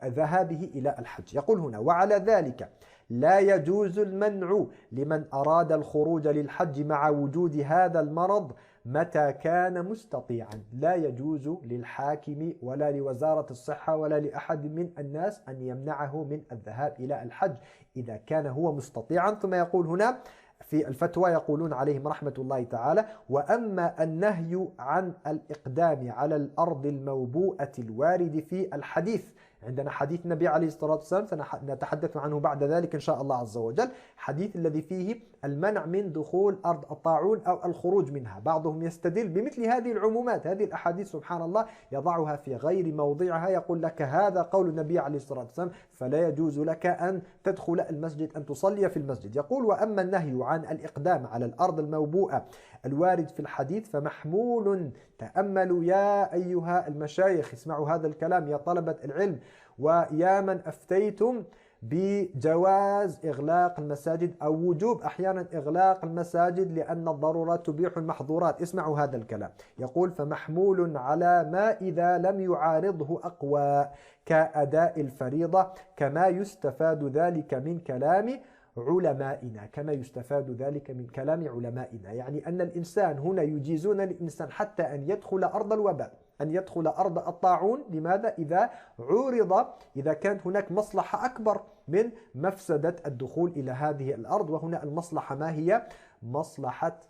ذهابه إلى الحج. يقول هنا وعلى ذلك لا يجوز المنع لمن أراد الخروج للحج مع وجود هذا المرض متى كان مستطيعا. لا يجوز للحاكم ولا لوزارة الصحة ولا لأحد من الناس أن يمنعه من الذهاب إلى الحج إذا كان هو مستطيعا. ثم يقول هنا في الفتوى يقولون عليهم رحمة الله تعالى وأما النهي عن الإقدام على الأرض الموبوءة الوارد في الحديث، عندنا حديث النبي عليه الصلاة والسلام سنتحدث عنه بعد ذلك إن شاء الله عز وجل، حديث الذي فيه المنع من دخول أرض الطاعون أو الخروج منها. بعضهم يستدل بمثل هذه العمومات، هذه الأحاديث سبحان الله يضعها في غير موضعها، يقول لك هذا قول النبي عليه الصلاة والسلام فلا يجوز لك أن تدخل المسجد، أن تصلي في المسجد. يقول: وأما النهي عن الإقدام على الأرض الموبوءة الوارد في الحديث فمحمول. تأملوا يا أيها المشايخ، اسمعوا هذا الكلام يا طلبة العلم، ويا من أفتيتم بجواز إغلاق المساجد أو وجوب أحيانا إغلاق المساجد لأن الضرورات تبيح المحظورات. اسمعوا هذا الكلام. يقول: فمحمول على ما إذا لم يعارضه أقوى كأداء الفريضة، كما يستفاد ذلك من كلام علمائنا. كما يستفاد ذلك من كلام علمائنا، يعني أن الإنسان هنا يجيزون للإنسان حتى أن يدخل أرض الوباء، أن يدخل أرض الطاعون. لماذا؟ إذا عورض، إذا كانت هناك مصلحة أكبر من مفسدة الدخول إلى هذه الأرض. وهنا المصلحة ما هي؟ مصلحة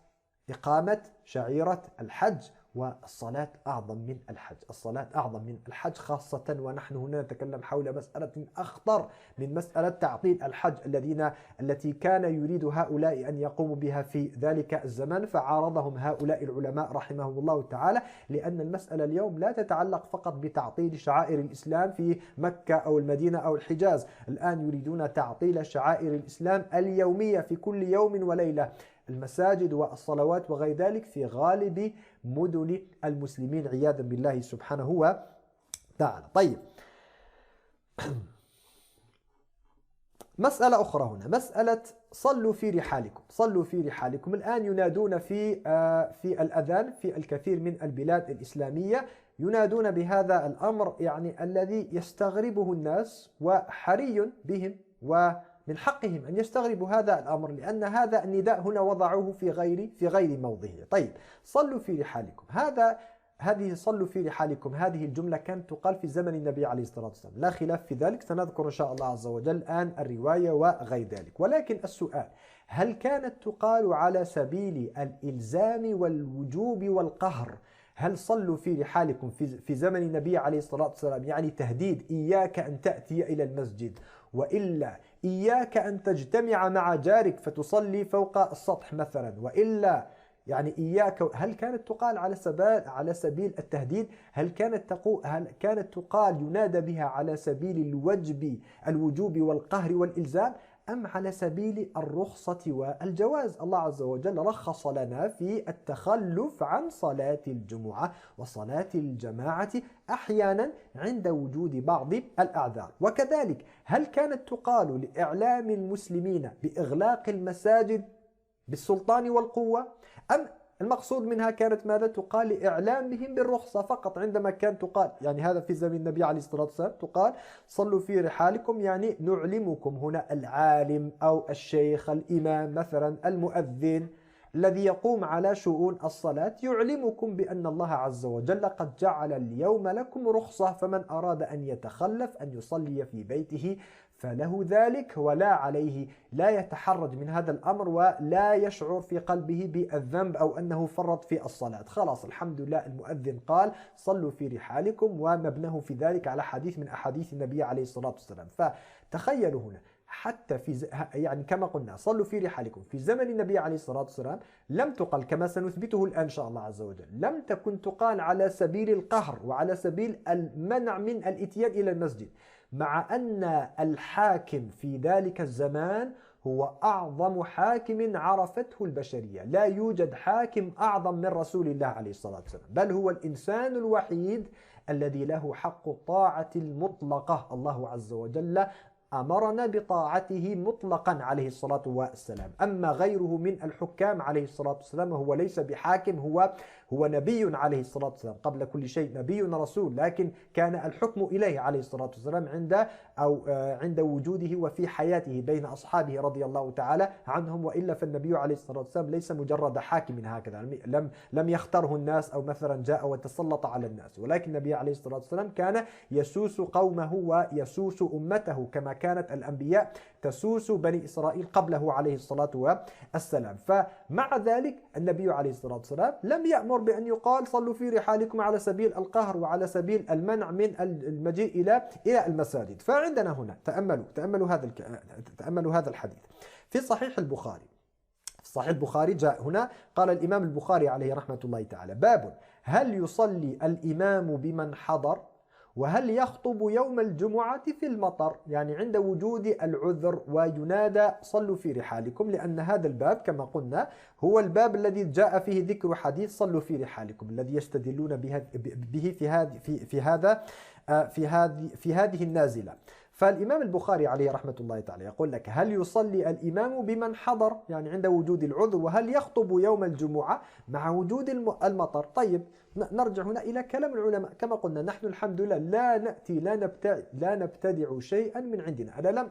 إقامة شعيرة الحج، والصلاة أعظم من الحج. الصلاة أعظم من الحج، خاصة ونحن هنا نتكلم حول مسألة أخطر من مسألة تعطيل الحج التي كان يريد هؤلاء أن يقوموا بها في ذلك الزمان، فعارضهم هؤلاء العلماء رحمهم الله تعالى، لأن المسألة اليوم لا تتعلق فقط بتعطيل شعائر الإسلام في مكة أو المدينة أو الحجاز. الآن يريدون تعطيل شعائر الإسلام اليومية في كل يوم وليلة، المساجد والصلوات وغير ذلك في غالب مدن المسلمين عياذا بالله سبحانه وتعالى. طيب، مسألة أخرى هنا، مسألة صلوا في رحالكم. صلوا في رحالكم. الآن ينادون في الأذان في الكثير من البلاد الإسلامية، ينادون بهذا الأمر يعني الذي يستغربه الناس، وحري بهم ومن حقهم أن يستغربوا هذا الأمر، لأن هذا النداء هنا وضعوه في غير موضعه. طيب، صلوا في رحالكم. هذه صلوا في رحالكم، هذه الجملة كانت تقال في زمن النبي عليه الصلاة والسلام، لا خلاف في ذلك. سنذكر إن شاء الله عز وجل الآن الرواية وغير ذلك. ولكن السؤال: هل كانت تقال على سبيل الإلزام والوجوب والقهر؟ هل صلوا في رحالكم في زمن النبي عليه الصلاة والسلام يعني تهديد: إياك أن تأتي إلى المسجد، وإلا إياك أن تجتمع مع جارك فتصلي فوق السطح مثلا، وإلا يعني إياك؟ هل كانت تقال على سبيل التهديد؟ هل كانت تقال ينادى بها على سبيل الوجوب والقهر والإلزام، أم على سبيل الرخصة والجواز؟ الله عز وجل رخص لنا في التخلف عن صلاة الجمعة وصلاة الجماعة أحيانا عند وجود بعض الأعذار. وكذلك هل كانت تقال لإعلام المسلمين بإغلاق المساجد بالسلطان والقوة، أم المقصود منها كانت ماذا؟ تقال لإعلامهم بالرخصة فقط. عندما كان تقال يعني هذا في زمن النبي عليه الصلاة والسلام، تقال صلوا في رحالكم، يعني نعلمكم هنا العالم أو الشيخ الإمام مثلا المؤذن الذي يقوم على شؤون الصلاة، يعلمكم بأن الله عز وجل قد جعل اليوم لكم رخصة، فمن أراد أن يتخلف أن يصلي في بيته فله ذلك ولا عليه، لا يتحرج من هذا الأمر ولا يشعر في قلبه بالذنب أو أنه فرط في الصلاة. خلاص الحمد لله، المؤذن قال صلوا في رحالكم، ومبناه في ذلك على حديث من أحاديث النبي عليه الصلاة والسلام. فتخيلوا هنا حتى يعني كما قلنا صلوا في رحالكم في زمن النبي عليه الصلاة والسلام لم تقل كما سنثبته الآن إن شاء الله عز وجل، لم تكن تقال على سبيل القهر وعلى سبيل المنع من الاتيان إلى المسجد، مع أن الحاكم في ذلك الزمان هو أعظم حاكم عرفته البشرية. لا يوجد حاكم أعظم من رسول الله عليه الصلاة والسلام، بل هو الإنسان الوحيد الذي له حق الطاعة المطلقة. الله عز وجل أمرنا بطاعته مطلقا عليه الصلاة والسلام. أما غيره من الحكام عليه الصلاة والسلام هو ليس بحاكم، هو نبي عليه الصلاة والسلام، قبل كل شيء نبي رسول، لكن كان الحكم إليه عليه الصلاة والسلام عند وجوده وفي حياته بين أصحابه رضي الله تعالى عنهم. وإلا فالنبي عليه الصلاة والسلام ليس مجرد حاكم هكذا، لم يختره الناس أو مثلا جاء وتسلط على الناس، ولكن النبي عليه الصلاة والسلام كان يسوس قومه ويسوس أمته كما كانت الأنبياء تسوس بني إسرائيل قبله عليه الصلاة والسلام. فمع ذلك النبي عليه الصلاة والسلام لم يأمر بأن يقال صلوا في رحالكم على سبيل القهر وعلى سبيل المنع من المجيء إلى المساجد. فعندنا هنا تأملوا هذا الحديث في صحيح البخاري. في صحيح البخاري جاء هنا قال الإمام البخاري عليه رحمة الله تعالى: باب هل يصلي الإمام بمن حضر وهل يخطب يوم الجمعة في المطر؟ يعني عند وجود العذر وينادى صلوا في رحالكم، لأن هذا الباب كما قلنا هو الباب الذي جاء فيه ذكر حديث صلوا في رحالكم، الذي يستدلون به في هذه النازلة. فالإمام البخاري عليه رحمة الله تعالى يقول لك هل يصلي الإمام بمن حضر يعني عند وجود العذر، وهل يخطب يوم الجمعة مع وجود المطر؟ طيب نرجع هنا إلى كلام العلماء. كما قلنا نحن الحمد لله لا نبتدع شيئا من عندنا. أنا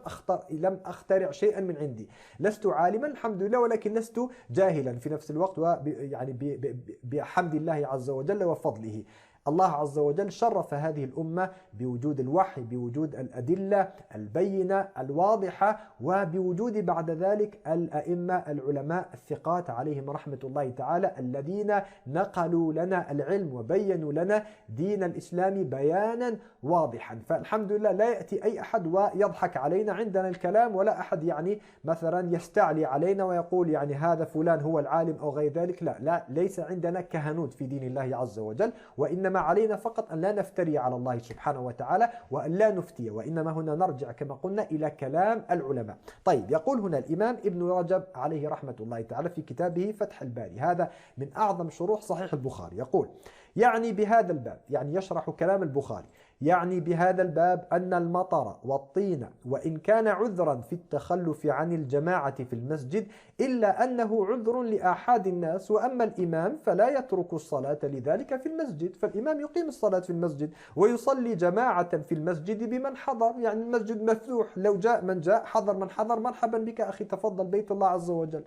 لم أخترع شيئا من عندي، لست عالما الحمد لله، ولكن لست جاهلا في نفس الوقت، يعني بحمد الله عز وجل وفضله. الله عز وجل شرف هذه الأمة بوجود الوحي، بوجود الأدلة البينة الواضحة، وبوجود بعد ذلك الأئمة العلماء الثقات عليهم رحمة الله تعالى، الذين نقلوا لنا العلم وبينوا لنا دين الإسلام بيانا واضحا. فالحمد لله لا يأتي أي أحد ويضحك علينا عندنا الكلام، ولا أحد يعني مثلا يستعلي علينا ويقول يعني هذا فلان هو العالم أو غير ذلك. لا ليس عندنا كهنوت في دين الله عز وجل، وإنما علينا فقط أن لا نفتري على الله سبحانه وتعالى وأن لا نفتي، وإنما هنا نرجع كما قلنا إلى كلام العلماء. طيب يقول هنا الإمام ابن رجب عليه رحمة الله تعالى في كتابه فتح الباري، هذا من أعظم شروح صحيح البخاري، يقول يعني بهذا الباب، يعني يشرح كلام البخاري، يعني بهذا الباب أن المطر والطين وإن كان عذرا في التخلف عن الجماعة في المسجد، إلا أنه عذر لآحاد الناس، وأما الإمام فلا يترك الصلاة لذلك في المسجد، فالإمام يقيم الصلاة في المسجد ويصلي جماعة في المسجد بمن حضر، يعني المسجد مفتوح، لو جاء من جاء، حضر من حضر، مرحبا بك أخي، تفضل بيت الله عز وجل.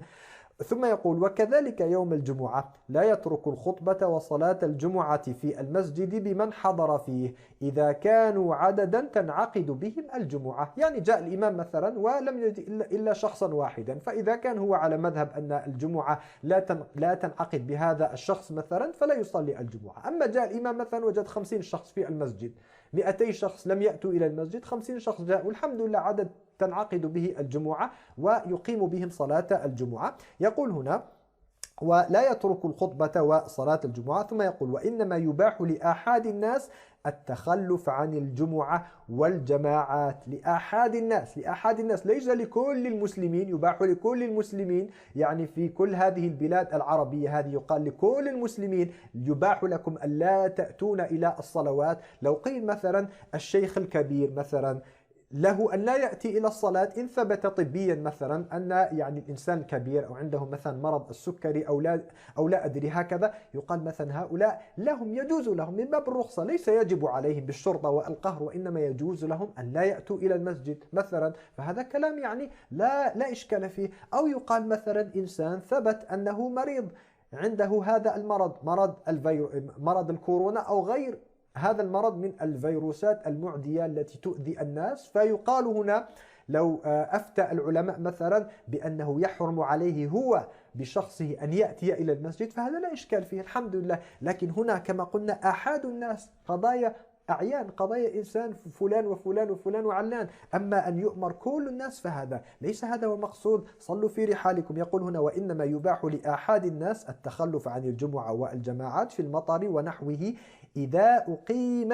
ثم يقول وكذلك يوم الجمعة لا يترك الخطبة وصلاة الجمعة في المسجد بمن حضر فيه إذا كانوا عددا تنعقد بهم الجمعة. يعني جاء الإمام مثلا ولم يجد إلا شخصا واحدا، فإذا كان هو على مذهب أن الجمعة لا تنعقد بهذا الشخص مثلا فلا يصلي الجمعة. أما جاء الإمام مثلا وجد 50 شخص في المسجد، 200 شخص لم يأتوا إلى المسجد، 50 شخص جاءوا، الحمد لله عدد تنعقد به الجمعة ويقيم بهم صلاة الجمعة. يقول هنا ولا يترك الخطبة وصلاة الجمعة، ثم يقول وإنما يباح لآحاد الناس التخلف عن الجمعة والجماعات. لآحاد الناس ليس لكل المسلمين، يباح لكل المسلمين، يعني في كل هذه البلاد العربية هذه يقال لكل المسلمين يباح لكم ألا تأتون إلى الصلوات. لو قيل مثلا الشيخ الكبير مثلا له أن لا يأتي إلى الصلاة إن ثبت طبيا مثلا أن يعني الإنسان الكبير أو عنده مثلا مرض السكري أو لا أدري هكذا، يقال مثلا هؤلاء لهم يجوز لهم من باب الرخصة، ليس يجب عليهم بالشرطة والقهر، وإنما يجوز لهم أن لا يأتوا إلى المسجد مثلا. فهذا كلام يعني لا إشكال فيه. أو يقال مثلا إنسان ثبت أنه مريض، عنده هذا المرض، مرض الكورونا أو غير هذا المرض من الفيروسات المعدية التي تؤذي الناس، فيقال هنا لو أفتى العلماء مثلا بأنه يحرم عليه هو بشخصه أن يأتي إلى المسجد، فهذا لا إشكال فيه الحمد لله. لكن هنا كما قلنا آحاد الناس، قضايا أعيان، قضايا إنسان فلان وفلان وفلان وعلان، أما أن يؤمر كل الناس فهذا ليس هذا هو المقصود. صلوا في رحالكم. يقول هنا وإنما يباح لآحاد الناس التخلف عن الجمعة والجماعات في المطر ونحوه إذا أقيم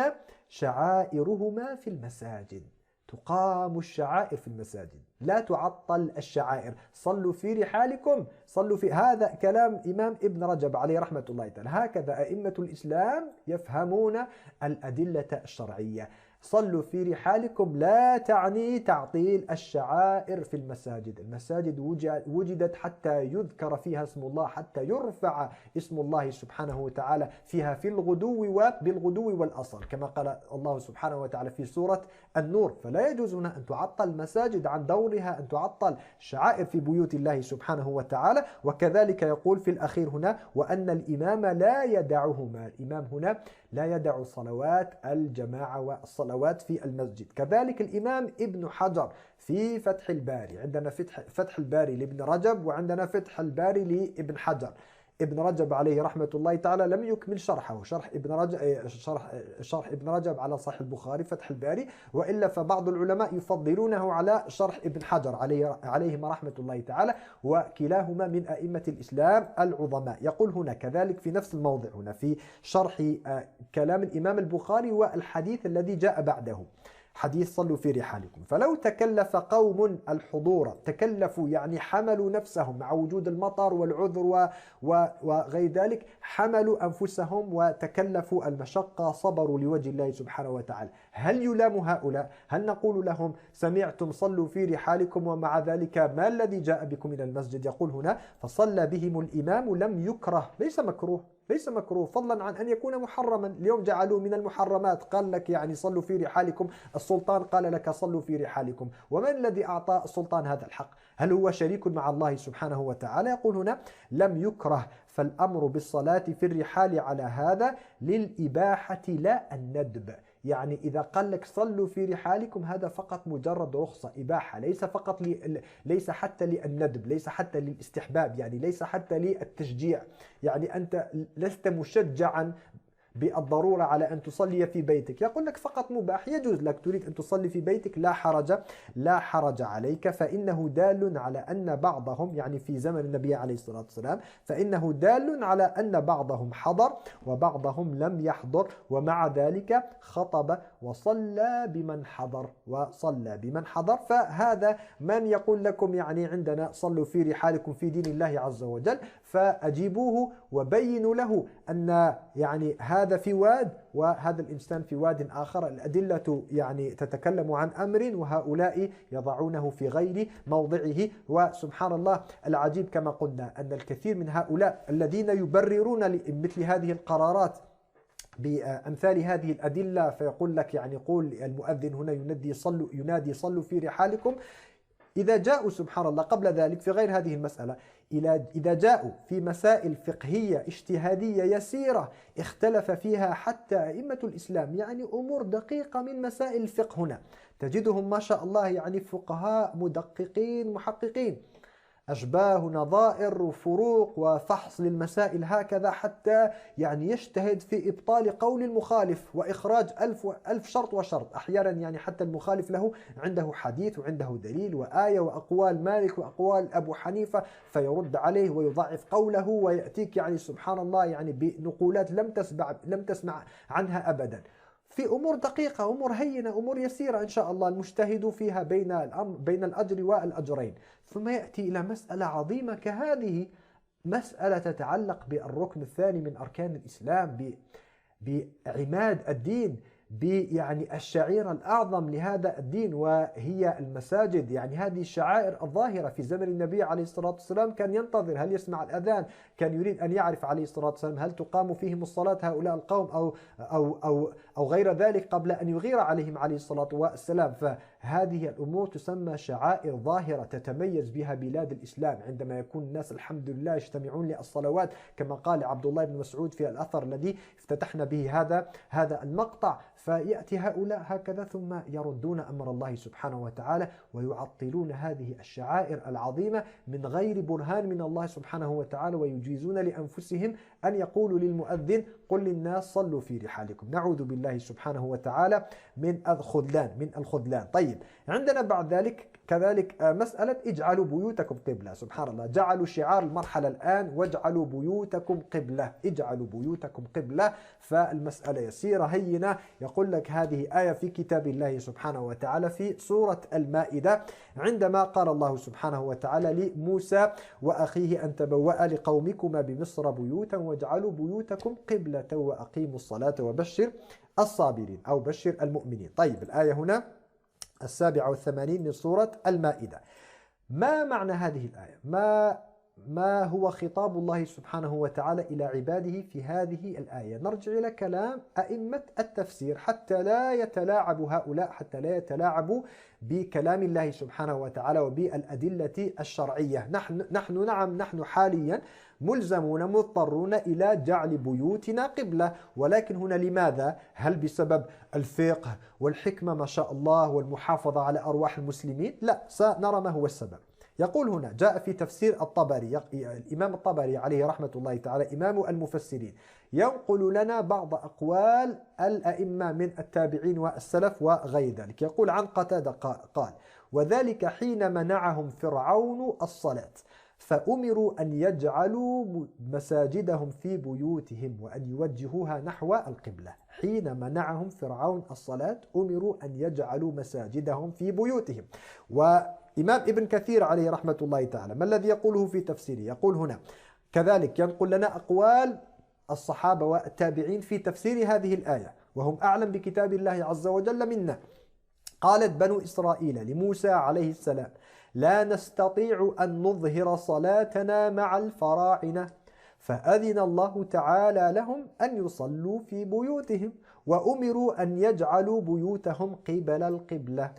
شعائرهما في المساجد. تقام الشعائر في المساجد، لا تعطل الشعائر. صلوا في رحالكم، صلوا في، هذا كلام إمام ابن رجب عليه رحمة الله تعالى. هكذا أئمة الإسلام يفهمون الأدلة الشرعية. صلوا في رحالكم لا تعني تعطيل الشعائر في المساجد. المساجد وجدت حتى يذكر فيها اسم الله، حتى يرفع اسم الله سبحانه وتعالى فيها في بالغدو والأصل، كما قال الله سبحانه وتعالى في سورة النور. فلا يجوز هنا أن تعطل المساجد عن دورها، أن تعطل شعائر في بيوت الله سبحانه وتعالى. وكذلك يقول في الأخير هنا وأن الإمام لا يدعهما، الإمام هنا لا يدع صلوات الجماعة والصلوات في المسجد. كذلك الإمام ابن حجر في فتح الباري، عندنا فتح الباري لابن رجب وعندنا فتح الباري لابن حجر. ابن رجب عليه رحمة الله تعالى لم يكمل شرحه، شرح ابن رجب على صحيح البخاري فتح الباري، وإلا فبعض العلماء يفضلونه على شرح ابن حجر عليهما رحمة الله تعالى، وكلاهما من أئمة الإسلام العظماء. يقول هنا كذلك في نفس الموضع هنا في شرح كلام الإمام البخاري والحديث الذي جاء بعده، حديث صلوا في رحالكم: فلو تكلف قوم الحضور، تكلفوا يعني حملوا نفسهم مع وجود المطر والعذر وغير ذلك، حملوا أنفسهم وتكلفوا المشقة، صبروا لوجه الله سبحانه وتعالى، هل يلام هؤلاء؟ هل نقول لهم سمعتم صلوا في رحالكم ومع ذلك ما الذي جاء بكم إلى المسجد؟ يقول هنا: فصلى بهم الإمام لم يكره، ليس مكروه، ليس مكروه، فضلا عن أن يكون محرما. اليوم جعلوه من المحرمات، قال لك يعني صلوا في رحالكم، السلطان قال لك صلوا في رحالكم، ومن الذي أعطى السلطان هذا الحق؟ هل هو شريك مع الله سبحانه وتعالى؟ يقول هنا: لم يكره، فالأمر بالصلاة في الرحال على هذا للإباحة لا الندب. يعني إذا قال لك صلوا في رحالكم هذا فقط مجرد رخصة إباحة، ليس فقط ليس حتى للندب، ليس حتى للاستحباب، يعني ليس حتى للتشجيع، يعني أنت لست مشجعا بالضرورة على أن تصلي في بيتك، يقول لك فقط مباح، يجوز لك، تريد أن تصلي في بيتك لا حرج عليك، فإنه دال على أن بعضهم، يعني في زمن النبي عليه الصلاة والسلام، فإنه دال على أن بعضهم حضر وبعضهم لم يحضر، ومع ذلك خطب وصلى بمن حضر. فهذا من يقول لكم يعني عندنا صلوا في رحالكم في دين الله عز وجل، فأجيبوه وبينوا له أن يعني هذا في واد وهذا الإنسان في واد آخر، الأدلة يعني تتكلم عن أمر وهؤلاء يضعونه في غير موضعه. وسبحان الله العجيب كما قلنا أن الكثير من هؤلاء الذين يبررون لمثل هذه القرارات بأمثال هذه الأدلة، فيقول لك يعني قول المؤذن هنا ينادي صلوا في رحالكم، إذا جاءوا سبحان الله قبل ذلك في غير هذه المسألة، إذا جاءوا في مسائل فقهية اجتهادية يسيرة اختلف فيها حتى أئمة الإسلام، يعني أمور دقيقة من مسائل الفقه، هنا تجدهم ما شاء الله يعني فقهاء مدققين محققين، أشباه نظائر وفروق وفحص للمسائل هكذا، حتى يعني يجتهد في إبطال قول المخالف وإخراج ألف شرط وشرط، أحيانا يعني حتى المخالف له عنده حديث وعنده دليل وآية وأقوال مالك وأقوال أبو حنيفة، فيرد عليه ويضعف قوله ويأتيك يعني سبحان الله يعني بنقولات لم تسمع عنها أبدا، في أمور دقيقة، أمور هينة، أمور يسيرة إن شاء الله المجتهد فيها بين الأجر والأجرين، ثم يأتي إلى مسألة عظيمة كهذه، مسألة تتعلق بالركن الثاني من أركان الإسلام، بعماد الدين، يعني الشعيرة الأعظم لهذا الدين وهي المساجد. يعني هذه الشعائر الظاهرة في زمن النبي عليه الصلاة والسلام كان ينتظر هل يسمع الأذان، كان يريد أن يعرف عليه الصلاة والسلام هل تقام فيهم الصلاة هؤلاء القوم أو غير ذلك قبل أن يغير عليهم عليه الصلاة والسلام. فهذه الأمور تسمى شعائر ظاهرة تتميز بها بلاد الإسلام، عندما يكون الناس الحمد لله يجتمعون للصلوات كما قال عبد الله بن مسعود في الأثر الذي افتتحنا به هذا المقطع، فيأتي هؤلاء هكذا ثم يردون أمر الله سبحانه وتعالى ويعطلون هذه الشعائر العظيمة من غير برهان من الله سبحانه وتعالى، ويجيزون لأنفسهم أن يقولوا للمؤذن قل للناس صلوا في رحالكم. نعوذ بالله سبحانه وتعالى من الخذلان. طيب، عندنا بعد ذلك كذلك مسألة اجعلوا بيوتكم قبلة. سبحان الله، جعلوا شعار المرحلة الآن واجعلوا بيوتكم قبلة، اجعلوا بيوتكم قبلة. فالمسألة يسيرة هينة، يقول لك هذه آية في كتاب الله سبحانه وتعالى في سورة المائدة، عندما قال الله سبحانه وتعالى لموسى وأخيه أن تبوأ لقومكما بمصر بيوتا واجعلوا بيوتكم قبلة وأقيموا الصلاة وبشر الصابرين أو بشر المؤمنين. طيب، الآية هنا 87 من سورة المائدة. ما معنى هذه الآية؟ ما هو خطاب الله سبحانه وتعالى إلى عباده في هذه الآية؟ نرجع إلى كلام أئمة التفسير حتى لا يتلاعب هؤلاء، حتى لا يتلاعبوا بكلام الله سبحانه وتعالى وبالأدلة الشرعية. نحن حاليا ملزمون مضطرون إلى جعل بيوتنا قبلة، ولكن هنا لماذا؟ هل بسبب الفقه والحكمة ما شاء الله والمحافظة على أرواح المسلمين؟ لا، سنرى ما هو السبب. يقول هنا جاء في تفسير الطبري، الإمام الطبري عليه رحمة الله تعالى إمام المفسرين، ينقل لنا بعض أقوال الأئمة من التابعين والسلف وغير ذلك. يقول عن قتادة قال: وذلك حين منعهم فرعون الصلاة فأمروا أن يجعلوا مساجدهم في بيوتهم وأن يوجهوها نحو القبلة. حين منعهم فرعون الصلاة أمروا أن يجعلوا مساجدهم في بيوتهم. وإمام ابن كثير عليه رحمة الله تعالى ما الذي يقوله في تفسيره؟ يقول هنا كذلك ينقل لنا أقوال الصحابة والتابعين في تفسير هذه الآية، وهم أعلم بكتاب الله عز وجل منا. قالت بنو إسرائيل لموسى عليه السلام: لا نستطيع أن نظهر صلاتنا مع الفراعنة، فأذن الله تعالى لهم أن يصلوا في بيوتهم، وأمروا أن يجعلوا بيوتهم قبل القبلة.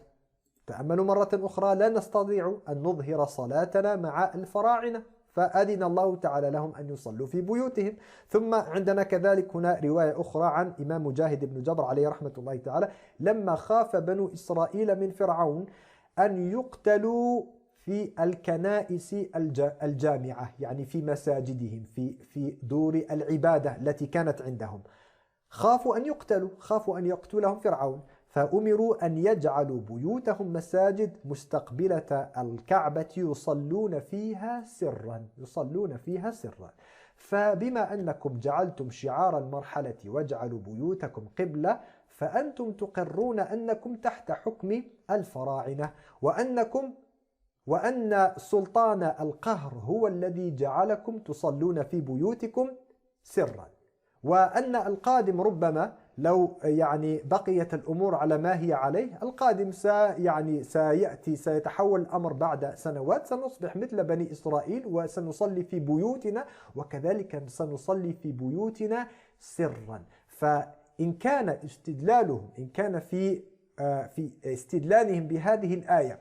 تأملوا مرة أخرى: لا نستطيع أن نظهر صلاتنا مع الفراعنة، فأذن الله تعالى لهم أن يصلوا في بيوتهم. ثم عندنا كذلك هنا رواية أخرى عن إمام مجاهد بن جبر عليه رحمة الله تعالى لما خاف بنو إسرائيل من فرعون أن يقتلوا في الكنائس الجامعة، يعني في مساجدهم، في دور العبادة التي كانت عندهم، خافوا أن يقتلوا، خافوا أن يقتلهم فرعون، فأمروا أن يجعلوا بيوتهم مساجد مستقبلة الكعبة يصلون فيها سرا، يصلون فيها سرا. فبما أنكم جعلتم شعار المرحلة واجعلوا بيوتكم قبلة، فأنتم تقرون أنكم تحت حكم الفراعنة، وأن سلطان القهر هو الذي جعلكم تصلون في بيوتكم سرا، وأن القادم ربما لو بقيت الأمور على ما هي عليه، القادم سيتحول الأمر بعد سنوات، سنصبح مثل بني إسرائيل وسنصلي في بيوتنا، وكذلك سنصلي في بيوتنا سرا. فإن كان استدلالهم، إن كان في استدلالهم بهذه الآية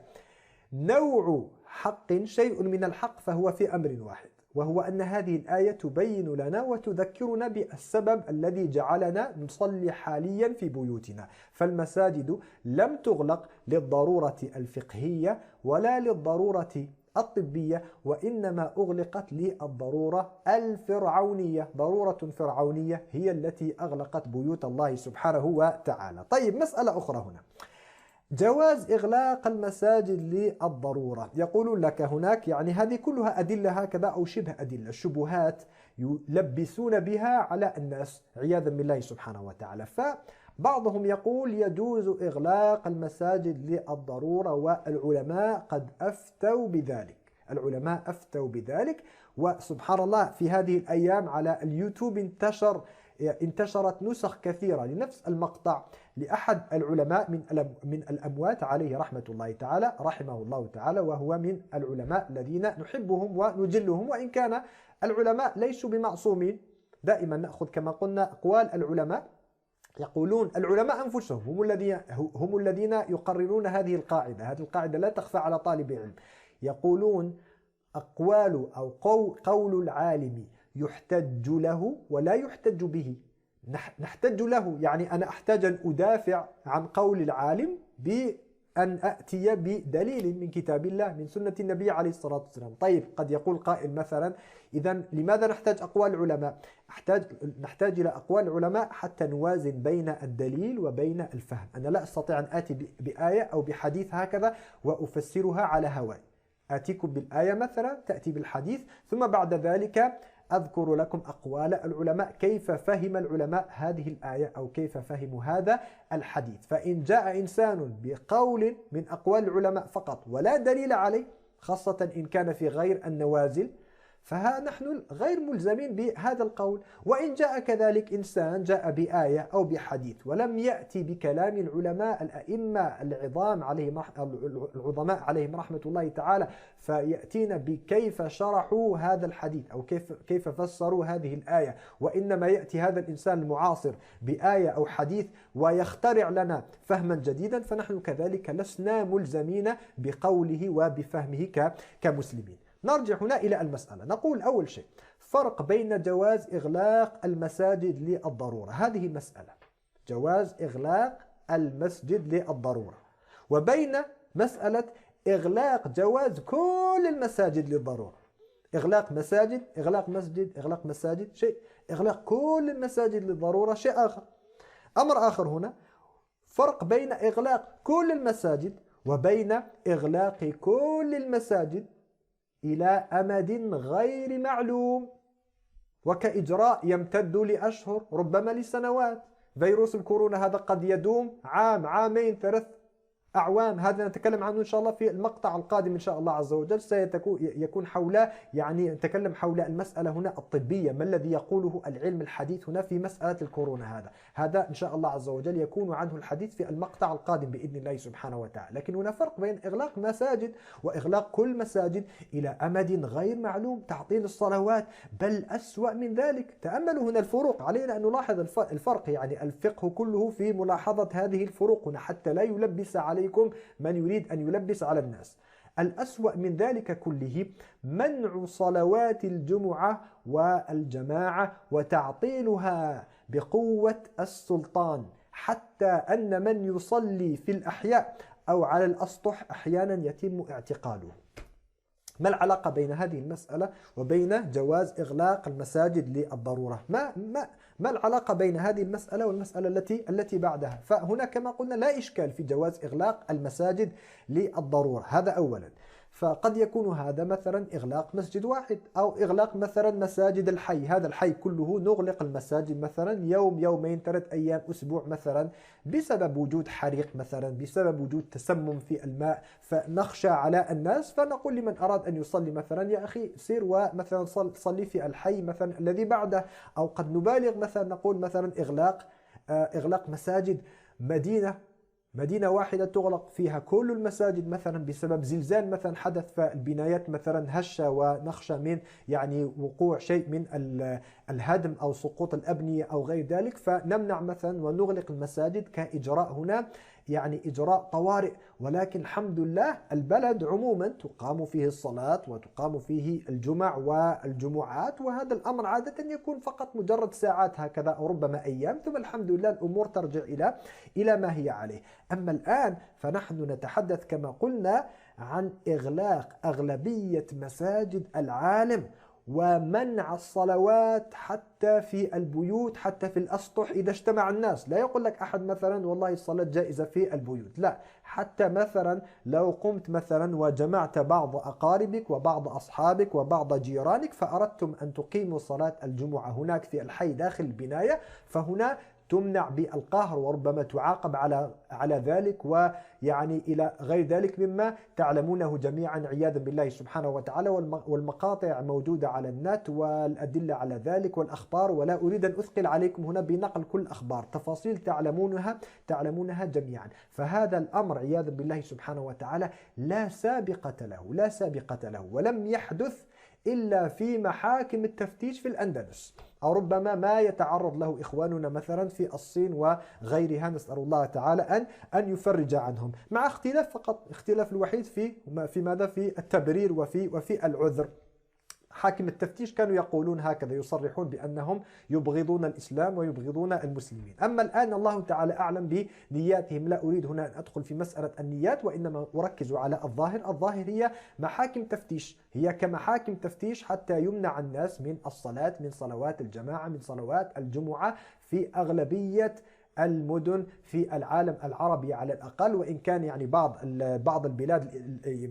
نوع حق، شيء من الحق، فهو في أمر واحد، وهو أن هذه الآية تبين لنا وتذكرنا بالسبب الذي جعلنا نصلي حاليا في بيوتنا. فالمساجد لم تغلق للضرورة الفقهية ولا للضرورة الطبية، وإنما أغلقت للضرورة الفرعونية. ضرورة فرعونية هي التي أغلقت بيوت الله سبحانه وتعالى. طيب، مسألة أخرى هنا، جواز إغلاق المساجد للضرورة. يقولون لك هناك هذه كلها أدلة هكذا أو شبه أدلة، شبهات يلبسون بها على الناس عياذا بالله سبحانه وتعالى. فبعضهم يقول يجوز إغلاق المساجد للضرورة، والعلماء قد أفتوا بذلك، العلماء أفتوا بذلك. وسبحان الله في هذه الأيام على اليوتيوب انتشرت نسخ كثيرة لنفس المقطع لأحد العلماء من الأموات عليه رحمة الله تعالى، رحمه الله تعالى، وهو من العلماء الذين نحبهم ونجلهم، وإن كان العلماء ليسوا بمعصومين. دائما نأخذ كما قلنا أقوال العلماء. يقولون العلماء أنفسهم هم الذين يقررون هذه القاعدة لا تخفى على طالب علم. يقولون أقوال أو قول العالم يحتج له ولا يحتج به. نحتج له، أنا أحتاج أن أدافع عن قول العالم بأن أأتي بدليل من كتاب الله، من سنة النبي عليه الصلاة والسلام. طيب، قد يقول قائل مثلا: إذن لماذا نحتاج أقوال العلماء؟ نحتاج إلى أقوال العلماء حتى نوازن بين الدليل وبين الفهم. أنا لا أستطيع أن آتي بآية أو بحديث هكذا وأفسرها على هواي. آتيكم بالآية مثلا، تأتي بالحديث، ثم بعد ذلك أذكر لكم أقوال العلماء، كيف فهم العلماء هذه الآية أو كيف فهموا هذا الحديث. فإن جاء إنسان بقول من أقوال العلماء فقط ولا دليل عليه، خاصة إن كان في غير النوازل، فها نحن غير ملزمين بهذا القول. وإن جاء كذلك إنسان جاء بآية أو بحديث ولم يأتي بكلام العلماء الأئمة العظام العظماء عليهم رحمة الله تعالى، فيأتينا بكيف شرحوا هذا الحديث أو كيف فسروا هذه الآية، وإنما يأتي هذا الإنسان المعاصر بآية أو حديث ويخترع لنا فهما جديدا، فنحن كذلك لسنا ملزمين بقوله وبفهمه كمسلمين. نرجع هنا إلى المسألة. نقول أول شيء فرق بين جواز إغلاق المساجد للضرورة، هذه مسألة، جواز إغلاق المسجد للضرورة، وبين مسألة إغلاق جواز كل المساجد للضرورة. إغلاق مساجد، إغلاق مسجد، إغلاق مساجد شيء، إغلاق كل المساجد للضرورة شيء آخر. أمر آخر هنا، فرق بين إغلاق كل المساجد وبين إغلاق كل المساجد إلى أمد غير معلوم، وكإجراء يمتد لأشهر ربما لسنوات. فيروس الكورونا هذا قد يدوم عام، عامين، 3 أعوام. هذا نتكلم عنه إن شاء الله في المقطع القادم إن شاء الله عز وجل. سيكون حول، يعني نتكلم حول المسألة هنا الطبية، ما الذي يقوله العلم الحديث هنا في مسألة الكورونا. هذا إن شاء الله عز وجل يكون عنه الحديث في المقطع القادم بإذن الله سبحانه وتعالى. لكن هنا فرق بين إغلاق مساجد وإغلاق كل مساجد إلى أمد غير معلوم، تعطيل الصلوات، بل أسوأ من ذلك. تأملوا هنا الفروق، علينا أن نلاحظ الفرق، يعني الفقه كله في ملاحظة هذه الفروق هنا حتى لا يلبس عليكم من يريد أن يلبس على الناس. الأسوأ من ذلك كله منع صلوات الجمعة والجماعة وتعطيلها بقوة السلطان، حتى أن من يصلي في الأحياء أو على الأسطح أحيانا يتم اعتقاله. ما العلاقة بين هذه المسألة وبين جواز إغلاق المساجد للضرورة؟ ما العلاقة بين هذه المسألة والمسألة التي بعدها؟ فهنا كما قلنا لا إشكال في جواز إغلاق المساجد للضرورة، هذا أولا. فقد يكون هذا مثلا إغلاق مسجد واحد، أو إغلاق مثلا مساجد الحي، هذا الحي كله نغلق المساجد مثلا يوم، يومين، 3 أيام، أسبوع مثلا، بسبب وجود حريق مثلا، بسبب وجود تسمم في الماء، فنخشى على الناس، فنقول لمن أراد أن يصلي مثلا يا أخي سير ومثلا صلي في الحي مثلا الذي بعده. أو قد نبالغ مثلا نقول مثلا إغلاق مساجد مدينة واحدة تغلق فيها كل المساجد مثلا بسبب زلزال مثلا حدث، فالبنايات مثلا هشة ونخشى من يعني وقوع شيء من الهدم أو سقوط الأبنية أو غير ذلك، فنمنع مثلا ونغلق المساجد كإجراء هنا، يعني إجراء طوارئ. ولكن الحمد لله البلد عموما تقام فيه الصلاة وتقام فيه الجمع والجمعات، وهذا الأمر عادة يكون فقط مجرد ساعات هكذا أو ربما أيام، ثم الحمد لله الأمور ترجع إلى ما هي عليه. أما الآن فنحن نتحدث كما قلنا عن إغلاق أغلبية مساجد العالم ومنع الصلوات حتى في البيوت، حتى في الأسطح إذا اجتمع الناس. لا يقول لك أحد مثلا والله الصلاة جائزة في البيوت، لا، حتى مثلا لو قمت مثلا وجمعت بعض أقاربك وبعض أصحابك وبعض جيرانك فأردتم أن تقيموا صلاة الجمعة هناك في الحي داخل البناية، فهنا تمنع بالقهر وربما تعاقب على ذلك، ويعني إلى غير ذلك مما تعلمونه جميعا عياذا بالله سبحانه وتعالى. والمقاطع موجودة على النت والأدلة على ذلك والأخبار، ولا أريد أن أثقل عليكم هنا بنقل كل أخبار، تفاصيل تعلمونها جميعا. فهذا الأمر عياذا بالله سبحانه وتعالى لا سابقة له، ولم يحدث إلا في محاكم التفتيش في الأندلس، أو ربما ما يتعرض له إخواننا مثلا في الصين وغيرها، نسأل الله تعالى أن يفرج عنهم، مع اختلاف فقط، اختلاف الوحيد في ماذا؟ في التبرير وفي العذر. حاكم التفتيش كانوا يقولون هكذا، يصرحون بأنهم يبغضون الإسلام ويبغضون المسلمين. أما الآن الله تعالى أعلم بنياتهم، لا أريد هنا أن أدخل في مسألة النيات، وإنما أركز على الظاهر هي محاكم تفتيش، هي كمحاكم تفتيش حتى يمنع الناس من الصلاة، من صلوات الجماعة، من صلوات الجمعة في أغلبية المدن في العالم العربي على الأقل. وإن كان يعني بعض البلاد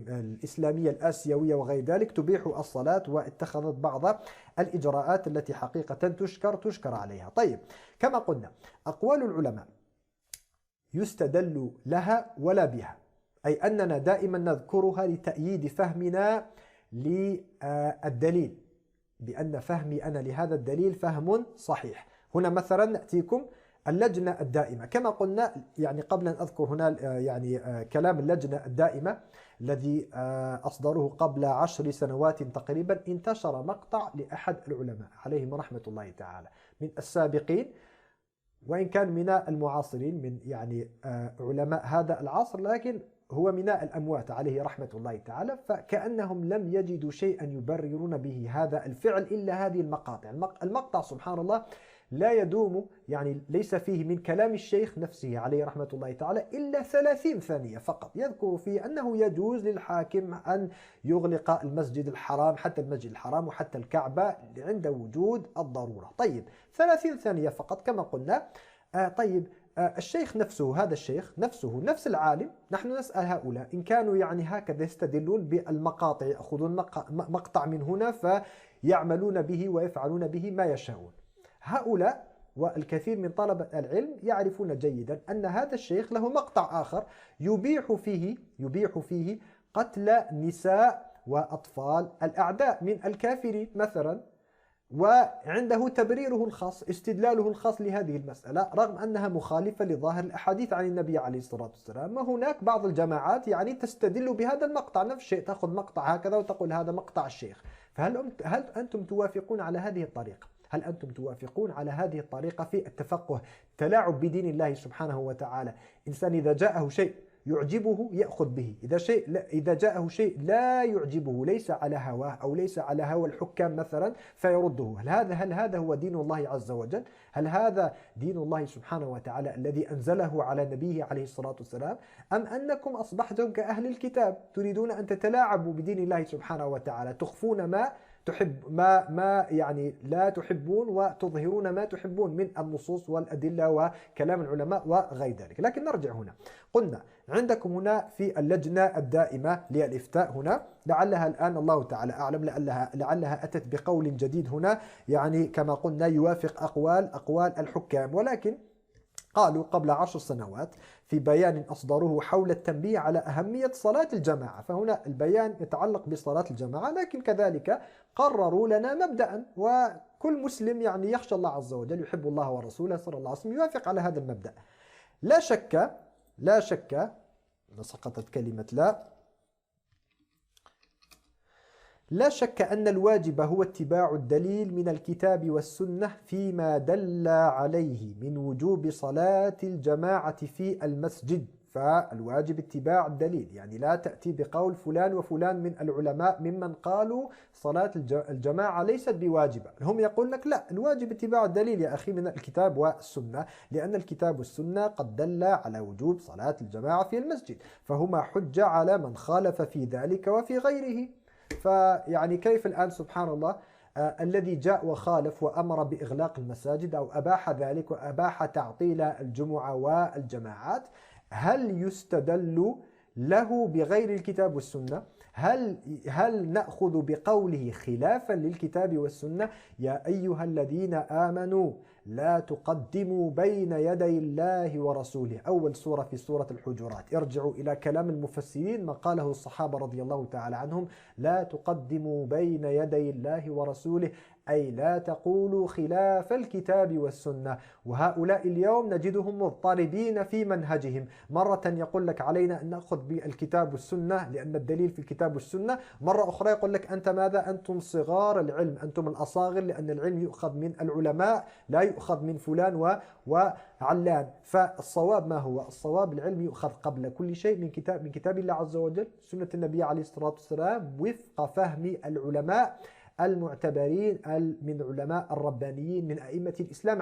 الإسلامية الآسيوية وغير ذلك تبيح الصلاة واتخذت بعض الإجراءات التي حقيقة تشكر عليها. طيب، كما قلنا أقوال العلماء يستدل لها ولا بها، أي أننا دائما نذكرها لتأييد فهمنا للدليل، بأن فهمي أنا لهذا الدليل فهم صحيح. هنا مثلا نأتيكم اللجنة الدائمة، كما قلنا يعني قبل أن أذكر هنا يعني كلام اللجنة الدائمة الذي أصدروه قبل 10 سنوات تقريبا، انتشر مقطع لأحد العلماء عليهم رحمة الله تعالى من السابقين، وإن كان من المعاصرين، من يعني علماء هذا العصر، لكن هو من الأموات عليه رحمة الله تعالى، فكأنهم لم يجدوا شيئا يبررون به هذا الفعل إلا هذه المقاطع. المقطع سبحان الله لا يدوم، يعني ليس فيه من كلام الشيخ نفسه عليه رحمة الله تعالى إلا 30 ثانية فقط، يذكر فيه أنه يجوز للحاكم أن يغلق المسجد الحرام، حتى المسجد الحرام وحتى الكعبة عند وجود الضرورة. طيب 30 ثانية فقط كما قلنا. طيب الشيخ نفسه، هذا الشيخ نفسه نفس العالم، نحن نسأل هؤلاء إن كانوا يعني هكذا يستدلون بالمقاطع، يأخذون مقطع من هنا فيعملون به ويفعلون به ما يشاءون. هؤلاء والكثير من طلبة العلم يعرفون جيدا أن هذا الشيخ له مقطع آخر يبيح فيه قتل نساء وأطفال الأعداء من الكافرين مثلا، وعنده تبريره الخاص، استدلاله الخاص لهذه المسألة، رغم أنها مخالفة لظاهر الأحاديث عن النبي عليه الصلاة والسلام. وهناك بعض الجماعات يعني تستدل بهذا المقطع، نفس الشيء، تأخذ مقطع هكذا وتقول هذا مقطع الشيخ. فهل أنتم توافقون على هذه الطريقة؟ هل أنتم توافقون على هذه الطريقة في التفقه؟ تلاعب بدين الله سبحانه وتعالى. إنسان إذا جاءه شيء يعجبه يأخذ به، إذا جاءه شيء لا يعجبه، ليس على هواه أو ليس على هوى الحكام مثلا، فيرده. هل هذا هو دين الله عز وجل؟ هل هذا دين الله سبحانه وتعالى الذي أنزله على نبيه عليه الصلاة والسلام؟ أم أنكم أصبحتم كأهل الكتاب تريدون أن تتلاعبوا بدين الله سبحانه وتعالى، تخفون ما يعني لا تحبون، وتظهرون ما تحبون من النصوص والأدلة وكلام العلماء وغير ذلك. لكن نرجع هنا، قلنا عندكم هنا في اللجنة الدائمة للإفتاء هنا، لعلها الآن الله تعالى أعلم لعلها أتت بقول جديد هنا، يعني كما قلنا يوافق أقوال الحكام، ولكن قالوا قبل 10 سنوات في بيان أصدروه حول التنبيه على أهمية صلاة الجماعة، فهنا البيان يتعلق بصلاة الجماعة، لكن كذلك قرروا لنا مبدأ، وكل مسلم يعني يخشى الله عز وجل، يحب الله ورسوله صلى الله عليه وسلم، يوافق على هذا المبدأ. لا شك سقطت كلمة لا شك أن الواجب هو اتباع الدليل من الكتاب والسنة فيما دل عليه من وجوب صلاة الجماعة في المسجد. فالواجب اتباع الدليل، يعني لا تأتي بقول فلان وفلان من العلماء ممن قالوا صلاة الجماعة ليست بواجبة، هم يقول لك لا، الواجب اتباع الدليل يا أخي من الكتاب والسنة، لأن الكتاب والسنة قد دل على وجوب صلاة الجماعة في المسجد، فهما حجة على من خالف في ذلك وفي غيره. فيعني كيف الآن سبحان الله الذي جاء وخالف وأمر بإغلاق المساجد أو أباح ذلك وأباح تعطيل الجمعة والجماعات، هل يستدل له بغير الكتاب والسنة؟ هل نأخذ بقوله خلافا للكتاب والسنة؟ يا أيها الذين آمنوا لا تقدموا بين يدي الله ورسوله، أول سورة في سورة الحجرات. ارجعوا إلى كلام المفسرين، ما قاله الصحابة رضي الله تعالى عنهم، لا تقدموا بين يدي الله ورسوله، أي لا تقولوا خلاف الكتاب والسنة. وهؤلاء اليوم نجدهم مضطربين في منهجهم، مرة يقول لك علينا أن نأخذ بالكتاب والسنة لأن الدليل في الكتاب والسنة، مرة أخرى يقول لك أنت ماذا؟ أنتم صغار العلم، أنتم الأصاغر، لأن العلم يؤخذ من العلماء لا يؤخذ من فلان وعلان. فالصواب ما هو؟ الصواب العلم يؤخذ قبل كل شيء من كتاب الله عز وجل، سنة النبي عليه الصلاة والسلام، وفق فهم العلماء المعتبرين من علماء الربانيين من أئمة الإسلام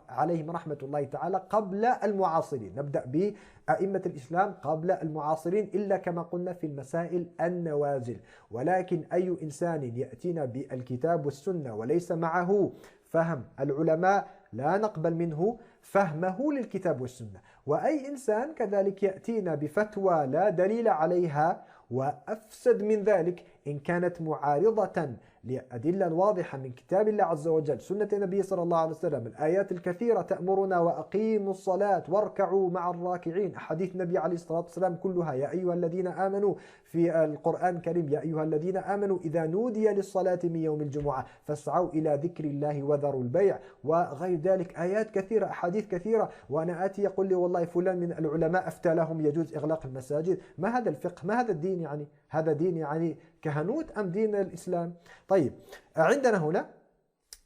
عليهم رحمة الله تعالى قبل المعاصرين. نبدأ بأئمة الإسلام قبل المعاصرين، إلا كما قلنا في المسائل النوازل. ولكن أي إنسان يأتينا بالكتاب والسنة وليس معه فهم العلماء لا نقبل منه فهمه للكتاب والسنة. وأي إنسان كذلك يأتينا بفتوى لا دليل عليها، وأفسد من ذلك إن كانت معارضة لأدلة واضحة من كتاب الله عز وجل، سنة النبي صلى الله عليه وسلم، الآيات الكثيرة تأمرنا وأقيموا الصلاة واركعوا مع الراكعين، أحاديث النبي عليه الصلاة والسلام كلها يا أيها الذين آمنوا، في القرآن الكريم يا أيها الذين آمنوا إذا نودي للصلاة من يوم الجمعة فاسعوا إلى ذكر الله وذروا البيع، وغير ذلك آيات كثيرة أحاديث كثيرة. وأنا آتي يقول لي والله فلان من العلماء أفتى لهم يجوز إغلاق المساجد. ما هذا الفقه؟ ما هذا الدين؟ يعني هذا دين يعني كهنوت أم دين الإسلام؟ طيب عندنا هنا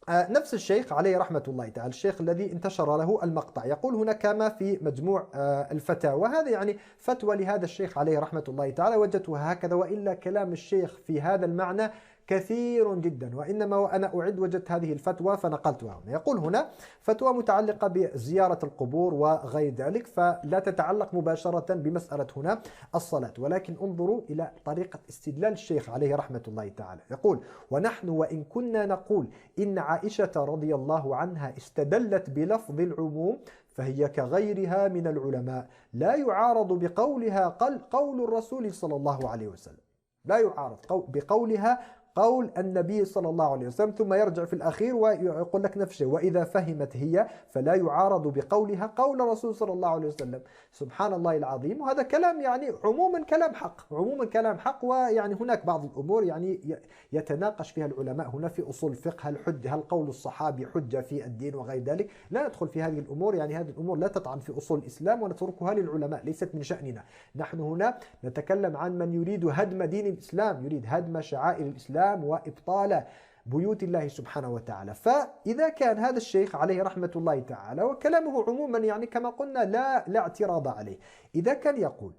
نفس الشيخ عليه رحمة الله تعالى، الشيخ الذي انتشر له المقطع، يقول هنا كما في مجموع الفتاوى، هذا يعني فتوى لهذا الشيخ عليه رحمة الله تعالى، وجدتها هكذا، وإلا كلام الشيخ في هذا المعنى كثير جدا، وإنما وأنا أعد وجدت هذه الفتوى فنقلتها هنا. يقول هنا فتوى متعلقة بزيارة القبور وغير ذلك، فلا تتعلق مباشرة بمسألة هنا الصلاة، ولكن انظروا إلى طريقة استدلال الشيخ عليه رحمة الله تعالى. يقول: ونحن وإن كنا نقول إن عائشة رضي الله عنها استدلت بلفظ العموم فهي كغيرها من العلماء لا يعارض بقولها قول الرسول صلى الله عليه وسلم، لا يعارض بقولها قول النبي صلى الله عليه وسلم، ثم يرجع في الأخير ويقول لك نفس الشيء: وإذا فهمت هي فلا يعارض بقولها قول الرسول صلى الله عليه وسلم. سبحان الله العظيم. وهذا كلام يعني عموما كلام حق، عموما كلام حق. ويعني هناك بعض الأمور يعني يتناقش فيها العلماء هنا في أصول الفقه، هل قول الصحابي حجة في الدين وغير ذلك. لا ندخل في هذه الأمور، يعني هذه الأمور لا تطعن في أصول الإسلام ونتركها للعلماء، ليست من شأننا. نحن هنا نتكلم عن من يريد هدم دين الإسلام، يريد هدم شعائر الإسلام وإبطال بيوت الله سبحانه وتعالى. فإذا كان هذا الشيخ عليه رحمة الله تعالى وكلامه عموما يعني كما قلنا لا اعتراض عليه، إذا كان يقول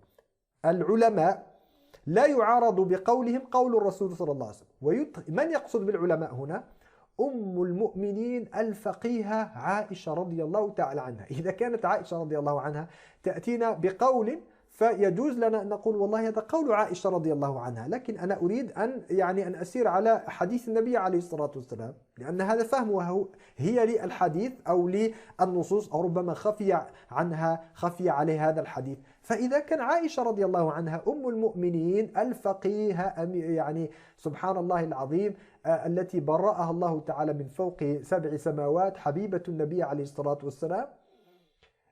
العلماء لا يعارض بقولهم قول الرسول صلى الله عليه وسلم، من يقصد بالعلماء هنا؟ أم المؤمنين الفقيهة عائشة رضي الله تعالى عنها. إذا كانت عائشة رضي الله عنها تأتينا بقول فيجوز لنا أن نقول والله هذا قول عائشة رضي الله عنها، لكن أنا أريد أن أسير على حديث النبي عليه الصلاة والسلام، لأن هذا فهمه هي للحديث أو للنصوص، أو ربما خفي عليه هذا الحديث. فإذا كان عائشة رضي الله عنها أم المؤمنين الفقيهة، يعني سبحان الله العظيم، التي برأها الله تعالى من فوق 7 سماوات، حبيبة النبي عليه الصلاة والسلام،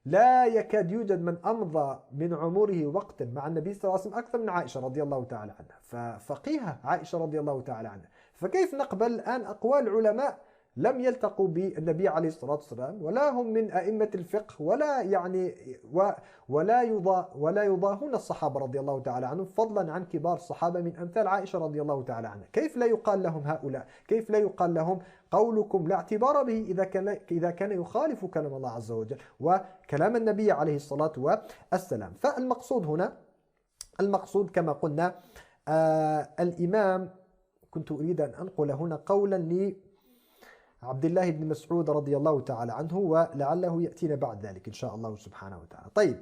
لا يكاد يوجد من أمضى من عمره وقتا مع النبي صلى الله عليه وسلم أكثر من عائشة رضي الله تعالى عنها، ففقيهة عائشة رضي الله تعالى عنها. فكيف نقبل الآن أقوال علماء لم يلتقوا بالنبي عليه الصلاة والسلام، ولا هم من أئمة الفقه، ولا يضاهون الصحابة رضي الله تعالى عنهم، فضلا عن كبار الصحابة من أمثال عائشة رضي الله تعالى عنها. كيف لا يقال لهم هؤلاء؟ كيف لا يقال لهم قولكم لا اعتبار به إذا كان يخالف كلام الله عز وجل وكلام النبي عليه الصلاة والسلام؟ فالمقصود هنا، المقصود كما قلنا الإمام، كنت أريد أن أنقل هنا قولا عبد الله بن مسعود رضي الله تعالى عنه، ولعله يأتينا بعد ذلك إن شاء الله سبحانه وتعالى. طيب،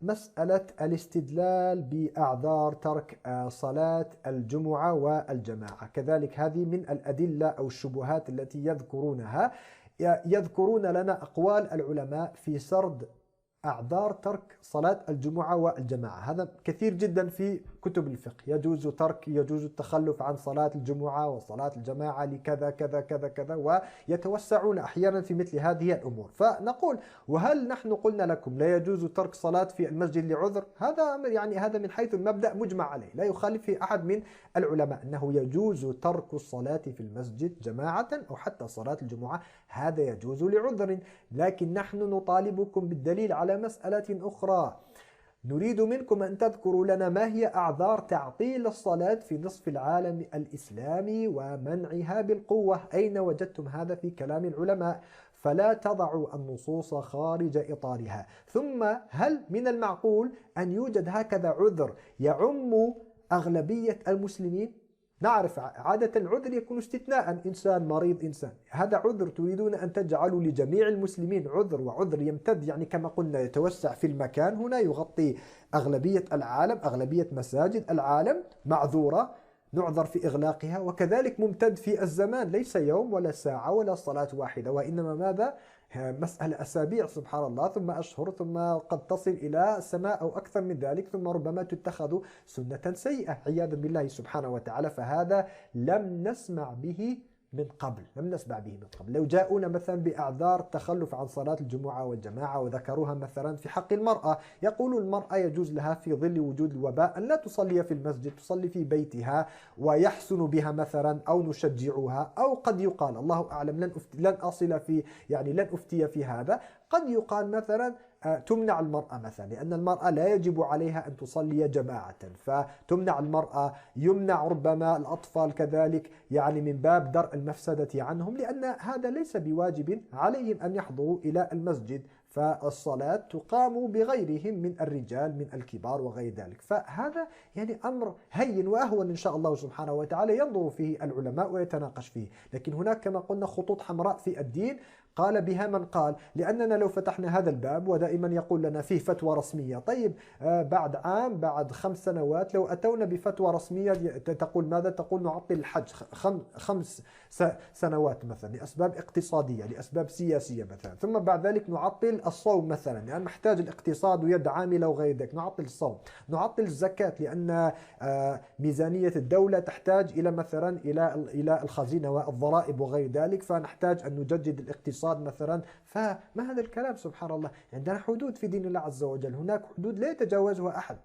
مسألة الاستدلال بأعذار ترك صلاة الجمعة والجماعة، كذلك هذه من الأدلة أو الشبهات التي يذكرون لنا أقوال العلماء في سرد أعذار ترك صلاة الجمعة والجماعة. هذا كثير جدا في كتب الفقه، يجوز التخلف عن صلاة الجمعة وصلاة الجماعة لكذا كذا كذا كذا، ويتوسعون أحيانا في مثل هذه الأمور. فنقول: وهل نحن قلنا لكم لا يجوز ترك صلاة في المسجد لعذر؟ هذا من حيث المبدأ مجمع عليه، لا يخالف في أحد من العلماء أنه يجوز ترك الصلاة في المسجد جماعة أو حتى صلاة الجمعة، هذا يجوز لعذر. لكن نحن نطالبكم بالدليل على مسألة أخرى، نريد منكم أن تذكروا لنا ما هي أعذار تعطيل الصلاة في نصف العالم الإسلامي ومنعها بالقوة. أين وجدتم هذا في كلام العلماء؟ فلا تضعوا النصوص خارج إطارها. ثم هل من المعقول أن يوجد هكذا عذر يعم أغلبية المسلمين؟ نعرف عادة العذر يكون استثناء، إنسان مريض، إنسان، هذا عذر تريدون أن تجعلوا لجميع المسلمين عذر، وعذر يمتد يعني كما قلنا يتوسع في المكان، هنا يغطي أغلبية العالم، أغلبية مساجد العالم معذورة، نعذر في إغلاقها، وكذلك ممتد في الزمان، ليس يوم ولا ساعة ولا صلاة واحدة، وإنما ماذا؟ مسألة أسابيع سبحان الله، ثم أشهر، ثم قد تصل إلى سماء أو أكثر من ذلك، ثم ربما تتخذ سنة سيئة عياذا بالله سبحانه وتعالى. فهذا لم نسمع به من قبل، لو جاءونا مثلا بأعذار التخلف عن صلاة الجمعة والجماعة وذكروها مثلا في حق المرأة، يقول المرأة يجوز لها في ظل وجود الوباء أن لا تصلي في المسجد، تصلي في بيتها ويحسن بها مثلا، أو نشجعها، أو قد يقال الله أعلم، لن أفتي في هذا، قد يقال مثلا تمنع المرأة مثلا، لأن المرأة لا يجب عليها أن تصلي جماعة، فتمنع المرأة، يمنع ربما الأطفال كذلك، يعني من باب درء المفسدة عنهم، لأن هذا ليس بواجب عليهم أن يحضروا إلى المسجد. فالصلاة تقام بغيرهم من الرجال من الكبار وغير ذلك. فهذا يعني أمر هين وأهون إن شاء الله سبحانه وتعالى ينظر فيه العلماء ويتناقش فيه. لكن هناك كما قلنا خطوط حمراء في الدين قال بها من قال، لأننا لو فتحنا هذا الباب ودائما يقول لنا فيه فتوى رسمية، طيب بعد عام بعد 5 سنوات لو أتونا بفتوى رسمية تقول ماذا؟ تقول نعطل الحج 5 سنوات مثلا لأسباب اقتصادية لأسباب سياسية مثلا، ثم بعد ذلك نعطل الصوم مثلا لأن محتاج الاقتصاد ويد عاملة وغير ذلك، نعطل الصوم، نعطل الزكاة لأن ميزانية الدولة تحتاج إلى مثلا إلى الخزينة والضرائب وغير ذلك، فنحتاج أن نجدد الاقتصاد مثلا. فما هذا الكلام؟ سبحان الله، عندنا حدود في دين الله عز وجل، هناك حدود لا يتجاوزها أحد.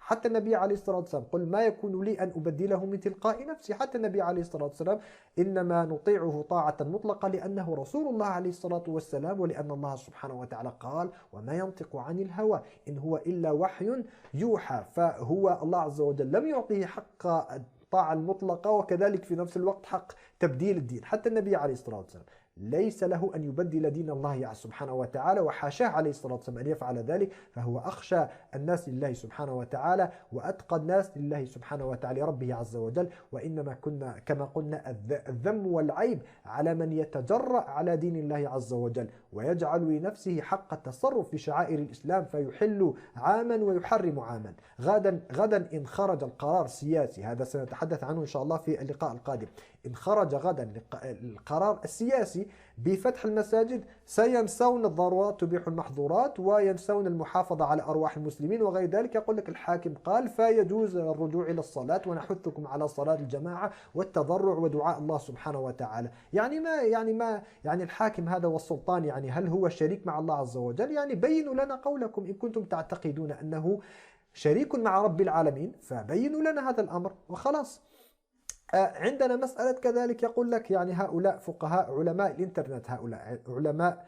حتى النبي عليه الصلاة والسلام قل ما يكون لي أن أبدله من تلقاء نفسي. حتى النبي عليه الصلاة والسلام إنما نطيعه طاعة مطلقة لأنه رسول الله عليه الصلاة والسلام، ولأن الله سبحانه وتعالى قال وما ينطق عن الهوى إن هو إلا وحي يوحى. فهو الله عز وجل لم يعطيه حق الطاعة المطلقة وكذلك في نفس الوقت حق تبديل الدين. حتى النبي عليه الصلاة والسلام ليس له أن يبدل دين الله سبحانه وتعالى، وحاشاه عليه الصلاة والسلام أن يفعل ذلك، فهو أخشى الناس لله سبحانه وتعالى وأتقى الناس لله سبحانه وتعالى ربه عز وجل. وإنما كنا كما قلنا الذم والعيب على من يتجرأ على دين الله عز وجل ويجعل لنفسه حق التصرف في شعائر الإسلام فيحل عاما ويحرم عاما. غدا إن خرج القرار السياسي، هذا سنتحدث عنه إن شاء الله في اللقاء القادم، إن خرج غدا القرار السياسي بفتح المساجد سينسون الضرورات تبيح المحظورات وينسون المحافظة على أرواح المسلمين وغير ذلك. يقول لك الحاكم قال فيجوز الرجوع إلى الصلاة ونحثكم على صلاة الجماعة والتضرع ودعاء الله سبحانه وتعالى. يعني الحاكم هذا والسلطان يعني هل هو شريك مع الله عز وجل؟ يعني بينوا لنا قولكم إن كنتم تعتقدون أنه شريك مع رب العالمين فبينوا لنا هذا الأمر وخلاص. عندنا مسألة كذلك يقول لك يعني هؤلاء فقهاء علماء الإنترنت، هؤلاء علماء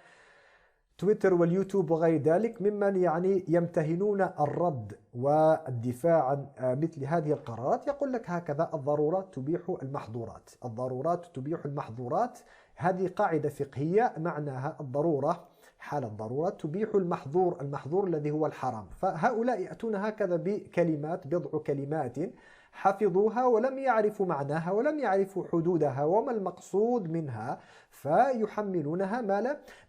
تويتر واليوتيوب وغير ذلك ممن يعني يمتهنون الرد والدفاع عن مثل هذه القرارات. يقول لك هكذا الضرورات تبيح المحظورات، الضرورات تبيح المحظورات. هذه قاعدة فقهية معناها الضرورة حال الضرورة تبيح المحظور الذي هو الحرام. فهؤلاء يأتون هكذا بكلمات بضع كلمات حفظوها ولم يعرفوا معناها ولم يعرفوا حدودها وما المقصود منها فيحملونها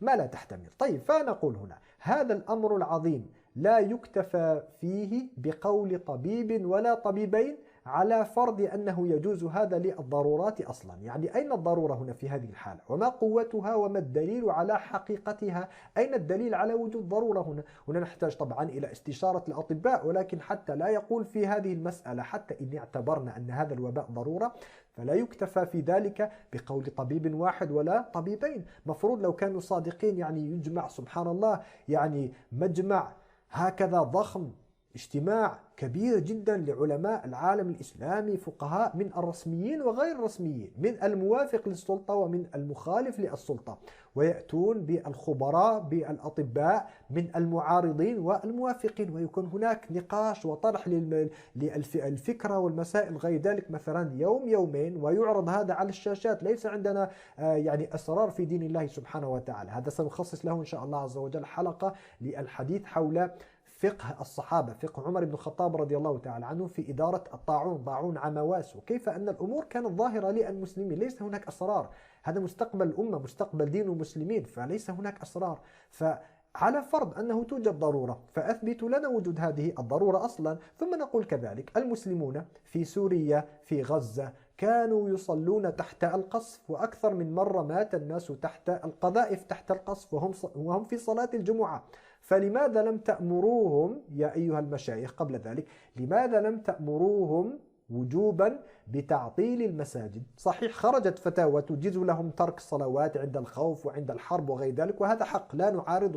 ما لا تحتمل. طيب فنقول هنا هذا الأمر العظيم لا يكتفى فيه بقول طبيب ولا طبيبين على فرض أنه يجوز هذا للضرورات أصلا. يعني أين الضرورة هنا في هذه الحالة وما قوتها وما الدليل على حقيقتها؟ أين الدليل على وجود ضرورة هنا نحتاج طبعا إلى استشارة الأطباء، ولكن حتى لا يقول في هذه المسألة حتى إن اعتبرنا أن هذا الوباء ضرورة فلا يكتفى في ذلك بقول طبيب واحد ولا طبيبين. مفروض لو كانوا صادقين يعني يجمع سبحان الله يعني مجمع هكذا ضخم، اجتماع كبير جدا لعلماء العالم الإسلامي فقهاء من الرسميين وغير الرسميين، من الموافق للسلطة ومن المخالف للسلطة، ويأتون بالخبراء بالأطباء من المعارضين والموافقين، ويكون هناك نقاش وطرح للفكرة والمسائل غير ذلك مثلا يوم يومين، ويعرض هذا على الشاشات. ليس عندنا يعني أسرار في دين الله سبحانه وتعالى. هذا سنخصص له إن شاء الله عز وجل حلقة للحديث حول فقه الصحابة، فقه عمر بن الخطاب رضي الله تعالى عنه في إدارة الطاعون، طاعون عمواس، وكيف أن الأمور كانت ظاهرة للمسلمين، ليس هناك أسرار. هذا مستقبل الأمة، مستقبل دين المسلمين، فليس هناك أسرار. فعلى فرض أنه توجد ضرورة فأثبتوا لنا وجود هذه الضرورة أصلا. ثم نقول كذلك المسلمون في سوريا في غزة كانوا يصلون تحت القصف، وأكثر من مرة مات الناس تحت القذائف تحت القصف وهم في صلاة الجمعة. فلماذا لم تأمروهم يا أيها المشايخ قبل ذلك، لماذا لم تأمروهم وجوبا بتعطيل المساجد؟ صحيح خرجت فتاوى تجيز لهم ترك الصلوات عند الخوف وعند الحرب وغير ذلك، وهذا حق لا نعارض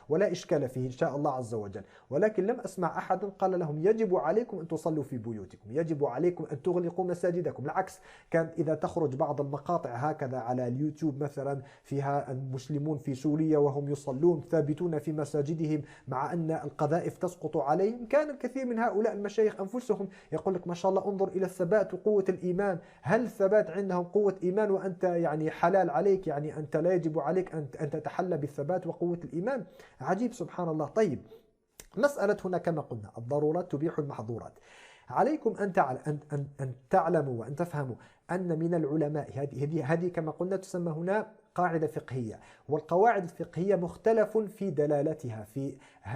ولا إشكال فيه إن شاء الله عز وجل، ولكن لم أسمع أحد قال لهم يجب عليكم أن تصلوا في بيوتكم، يجب عليكم أن تغلقوا مساجدكم. بالعكس، كان إذا تخرج بعض المقاطع هكذا على اليوتيوب مثلا فيها المسلمون في سوريا وهم يصلون ثابتون في مساجدهم مع أن القذائف تسقط عليهم، كان الكثير من هؤلاء المشايخ أنفسهم يقول لك ما شاء الله ننظر إلى الثبات وقوة الإيمان. هل الثبات عندهم قوة إيمان وأنت يعني حلال عليك، يعني أنت لا يجب عليك أن تتحلى بالثبات وقوة الإيمان؟ عجيب سبحان الله. طيب، مسألة هنا كما قلنا الضرورات تبيح المحظورات. عليكم أن تعلموا وأن تفهموا أن من العلماء هذه كما قلنا تسمى هنا قاعدة فقهية، والقواعد الفقهية مختلف في دلالتها.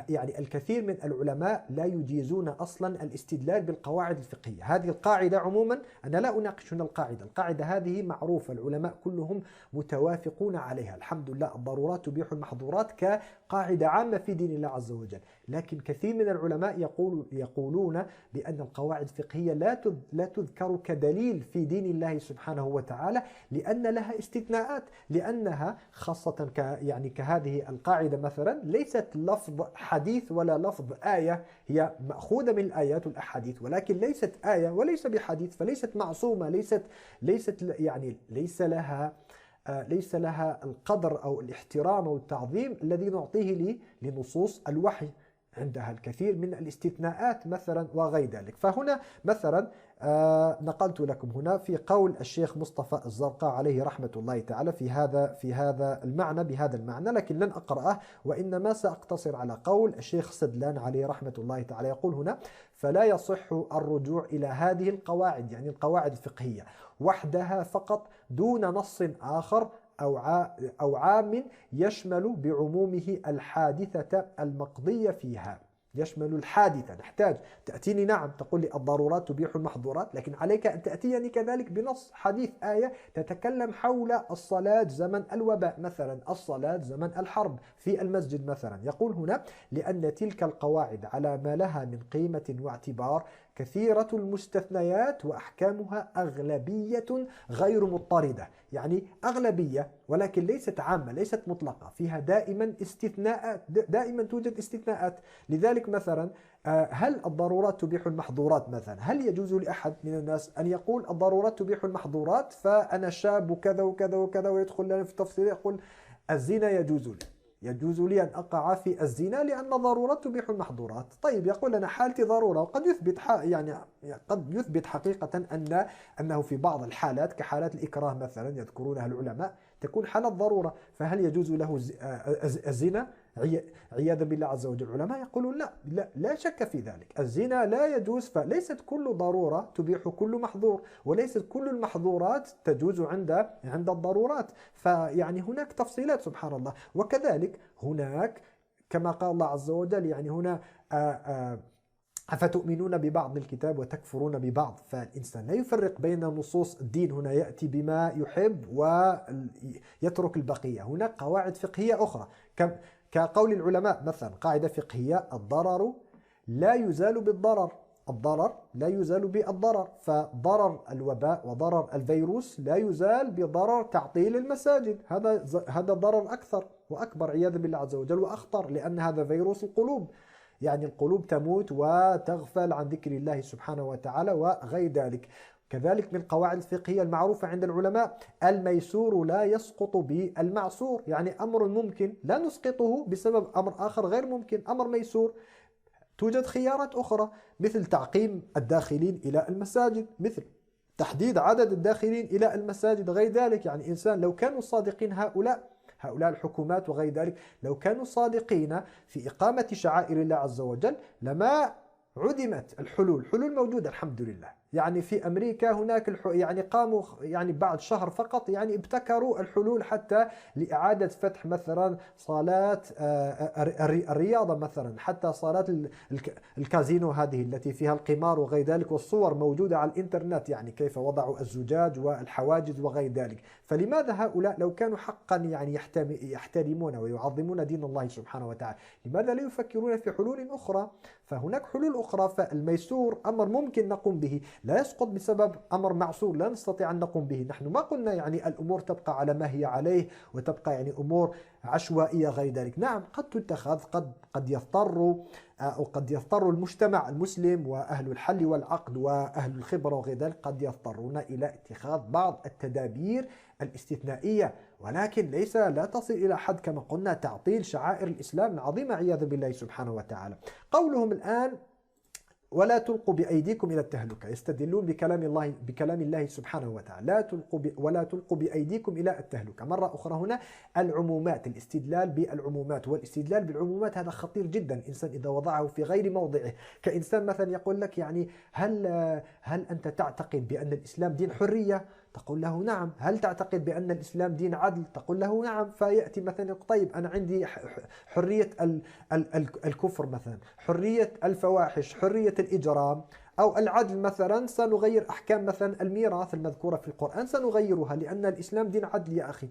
يعني الكثير من العلماء لا يجيزون أصلا الاستدلال بالقواعد الفقهية. هذه القاعدة عموما أنا لا أناقش هنا القاعدة هذه معروفة، العلماء كلهم متوافقون عليها الحمد لله. الضرورات تبيح المحظورات كقاعدة عامة في دين الله عز وجل. لكن كثير من العلماء يقولون بأن القواعد الفقهية لا تذكر كدليل في دين الله سبحانه وتعالى، لأن لها استثناءات، لأنها خاصة يعني كهذه القاعدة مثلا ليست لفظ حديث ولا لفظ آية، هي مأخوذة من الآيات والأحاديث ولكن ليست آية وليس بحديث، فليست معصومة، ليس لها القدر أو الاحترام أو التعظيم الذي نعطيه لنصوص الوحي. عندها الكثير من الاستثناءات مثلا وغير ذلك. فهنا مثلا نقلت لكم هنا في قول الشيخ مصطفى الزرقاء عليه رحمة الله تعالى في هذا المعنى بهذا المعنى، لكن لن أقرأه وإنما سأقتصر على قول الشيخ سدلان عليه رحمة الله تعالى. يقول هنا: فلا يصح الرجوع إلى هذه القواعد، يعني القواعد الفقهية وحدها فقط دون نص آخر أو عام يشمل بعمومه الحادثة المقضية فيها. يشمل الحادثة. نحتاج تأتيني نعم تقول لي الضرورات تبيح المحظورات، لكن عليك أن تأتيني كذلك بنص حديث آية تتكلم حول الصلاة زمن الوباء مثلا، الصلاة زمن الحرب في المسجد مثلا. يقول هنا: لأن تلك القواعد على ما لها من قيمة واعتبار كثيرة المستثنيات وأحكامها أغلبية غير مضطردة. يعني أغلبية ولكن ليست عامة، ليست مطلقة، فيها دائما استثناءات، دائما توجد استثناءات. لذلك مثلا هل الضرورات تبيح المحظورات مثلا؟ هل يجوز لأحد من الناس أن يقول الضرورات تبيح المحظورات فأنا شاب وكذا وكذا وكذا ويدخل لنا في التفصيل يقول الزنا يجوز لي أن أقع في الزنا لأن ضرورات تبيح المحظورات؟ طيب، يقول أنا حالتي ضرورة، وقد يثبت قد يثبت حقيقة أنه في بعض الحالات كحالات الإكراه مثلا يذكرونها العلماء تكون حالة ضرورة، فهل يجوز له الزنا عياذا بالله عز وجل؟ العلماء يقولون لا شك في ذلك، الزنا لا يجوز، فليست كل ضرورة تبيح كل محظور، وليست كل المحظورات تجوز عند الضرورات. فيعني هناك تفصيلات سبحان الله. وكذلك هناك كما قال الله عز وجل يعني هنا أفتؤمنون ببعض الكتاب وتكفرون ببعض. فالإنسان لا يفرق بين نصوص الدين، هنا يأتي بما يحب ويترك البقية. هناك قواعد فقهية أخرى كقول العلماء مثلا قاعدة فقهية: الضرر لا يزال بالضرر، الضرر لا يزال بالضرر. فضرر الوباء وضرر الفيروس لا يزال بضرر تعطيل المساجد، هذا ضرر أكثر وأكبر عياذا بالله عز وجل وأخطر، لأن هذا فيروس القلوب، يعني القلوب تموت وتغفل عن ذكر الله سبحانه وتعالى وغير ذلك. كذلك من القواعد الفقهية المعروفة عند العلماء: الميسور لا يسقط بالمعسور، يعني أمر ممكن لا نسقطه بسبب أمر آخر غير ممكن، أمر ميسور. توجد خيارات أخرى مثل تعقيم الداخلين إلى المساجد، مثل تحديد عدد الداخلين إلى المساجد غير ذلك. يعني إنسان لو كانوا صادقين هؤلاء الحكومات وغير ذلك لو كانوا صادقين في إقامة شعائر الله عز وجل لما عدمت الحلول. حلول موجودة الحمد لله. يعني في أمريكا هناك يعني قاموا يعني بعد شهر فقط يعني ابتكروا الحلول حتى لإعادة فتح مثلا صالات الرياضة مثلا، حتى صالات الكازينو هذه التي فيها القمار وغير ذلك، والصور موجودة على الإنترنت يعني كيف وضعوا الزجاج والحواجز وغير ذلك. فلماذا هؤلاء لو كانوا حقا يعني يحترمون ويعظمون دين الله سبحانه وتعالى لماذا لا يفكرون في حلول أخرى؟ فهناك حلول أخرى. فالميسور أمر ممكن نقوم به، لا يسقط بسبب أمر معسور لا نستطيع أن نقوم به. نحن ما قلنا يعني الأمور تبقى على ما هي عليه وتبقى يعني أمور عشوائية غير ذلك. نعم قد تتخذ، قد يضطر المجتمع المسلم وأهل الحل والعقد وأهل الخبرة وغير ذلك قد يضطرون إلى اتخاذ بعض التدابير الاستثنائية، ولكن لا تصل إلى حد كما قلنا تعطيل شعائر الإسلام العظيمة عياذا بالله سبحانه وتعالى. قولهم الآن ولا تلقوا بأيديكم إلى التهلكة. يستدلون بكلام الله سبحانه وتعالى، ولا تلقوا بأيديكم إلى التهلكة. مرة أخرى هنا العمومات، الاستدلال بالعمومات، والاستدلال بالعمومات هذا خطير جدا. الإنسان إذا وضعه في غير موضعه، كإنسان مثلا يقول لك يعني هل أنت تعتقد بأن الإسلام دين حرية؟ تقول له نعم. هل تعتقد بأن الإسلام دين عدل؟ تقول له نعم. فيأتي مثلا يقول طيب أنا عندي حرية الكفر مثلا، حرية الفواحش، حرية الإجرام، أو العدل مثلا، سنغير أحكام مثلا الميراث المذكورة في القرآن سنغيرها لأن الإسلام دين عدل يا أخي.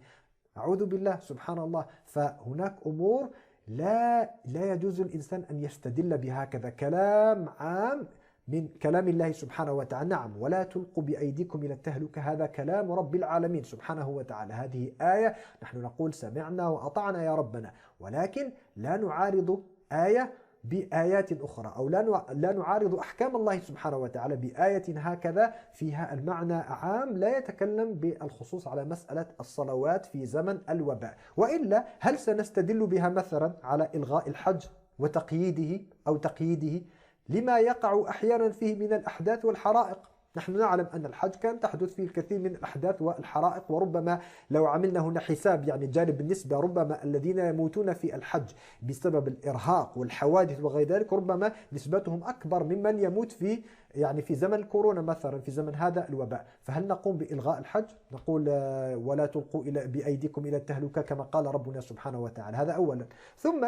أعوذ بالله، سبحان الله. فهناك أمور لا يجوز الإنسان أن يستدل بهكذا كلام عام من كلام الله سبحانه وتعالى. نعم، ولا تلقوا بأيديكم إلى التهلكة، هذا كلام رب العالمين سبحانه وتعالى. هذه آية نحن نقول سمعنا وأطعنا يا ربنا، ولكن لا نعارض آية بآيات أخرى، أو لا نعارض أحكام الله سبحانه وتعالى بآية هكذا فيها المعنى عام لا يتكلم بالخصوص على مسألة الصلوات في زمن الوباء. وإلا هل سنستدل بها مثلا على إلغاء الحج وتقييده أو تقييده لما يقع أحيانا فيه من الأحداث والحرائق؟ نحن نعلم أن الحج كان تحدث فيه الكثير من الأحداث والحرائق، وربما لو عملنا هنا حساب يعني جانب النسبة، ربما الذين يموتون في الحج بسبب الإرهاق والحوادث وغير ذلك ربما نسبتهم أكبر ممن يموت في زمن الكورونا مثلا، في زمن هذا الوباء. فهل نقوم بإلغاء الحج؟ نقول ولا تلقوا بأيديكم إلى التهلكة كما قال ربنا سبحانه وتعالى. هذا أولا. ثم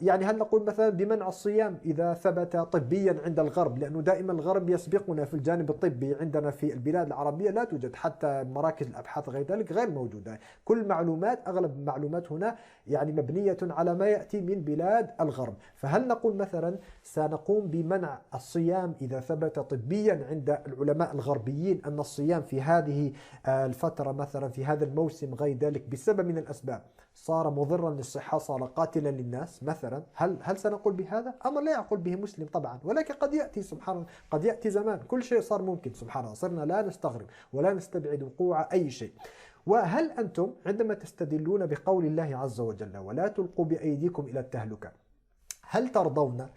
يعني هل نقول مثلا بمنع الصيام إذا ثبت طبيا عند الغرب؟ لأنه دائما الغرب يسبقنا في الجانب الطبي. عندنا في البلاد العربية لا توجد حتى مراكز الأبحاث غير ذلك غير موجودة. كل معلومات، أغلب المعلومات هنا يعني مبنية على ما يأتي من بلاد الغرب. فهل نقول مثلا سنقوم بمنع الصيام إذا ثبت طبيا عند العلماء الغربيين أن الصيام في هذه الفترة مثلا في هذا الموسم غير ذلك بسبب من الأسباب صار مضرا للصحة، صار قاتلا للناس مثلا، هل سنقول بهذا؟ أمر لا يقول به مسلم طبعا، ولكن قد يأتي سبحان الله، قد يأتي زمان كل شيء صار ممكن سبحان الله، صرنا لا نستغرب ولا نستبعد وقوع أي شيء. وهل أنتم عندما تستدلون بقول الله عز وجل ولا تلقوا بأيديكم إلى التهلكة، هل ترضون